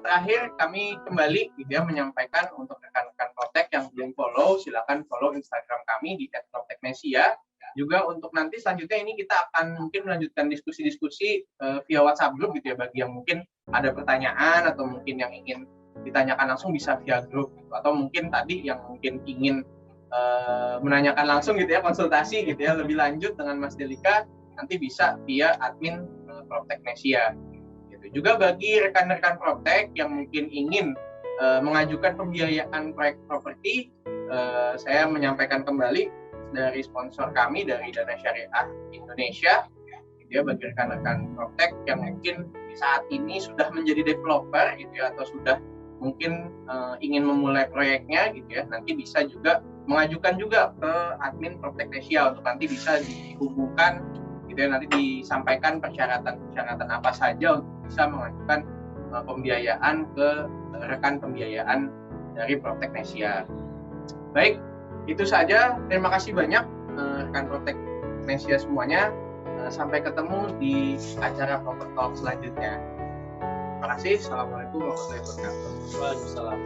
Terakhir kami kembali gitu ya menyampaikan untuk rekan-rekan Proptech yang belum follow, silakan follow Instagram kami di @proptechnesia. Juga untuk nanti selanjutnya ini kita akan mungkin melanjutkan diskusi-diskusi via WhatsApp group gitu ya, bagi yang mungkin ada pertanyaan atau mungkin yang ingin ditanyakan langsung bisa via grup gitu. Atau mungkin tadi yang mungkin ingin menanyakan langsung gitu ya, konsultasi gitu ya lebih lanjut dengan Mas Delika, nanti bisa via admin Proptechnesia gitu. Juga bagi rekan-rekan Proptech yang mungkin ingin mengajukan pembiayaan proyek properti, saya menyampaikan kembali dari sponsor kami dari Dana Syariah Indonesia gitu ya, bagi rekan-rekan Proptech yang mungkin saat ini sudah menjadi developer gitu ya, atau sudah mungkin ingin memulai proyeknya gitu ya, nanti bisa juga mengajukan juga ke admin Proptechnesia untuk nanti bisa dihubungkan gitu ya, nanti disampaikan persyaratan apa saja untuk bisa mengajukan pembiayaan ke rekan pembiayaan dari Proptechnesia. Baik, itu saja. Terima kasih banyak rekan Proptechnesia semuanya. Sampai ketemu di acara Proper Talk selanjutnya. Terima kasih. Assalamualaikum warahmatullahi wabarakatuh.
Waalaikumsalam.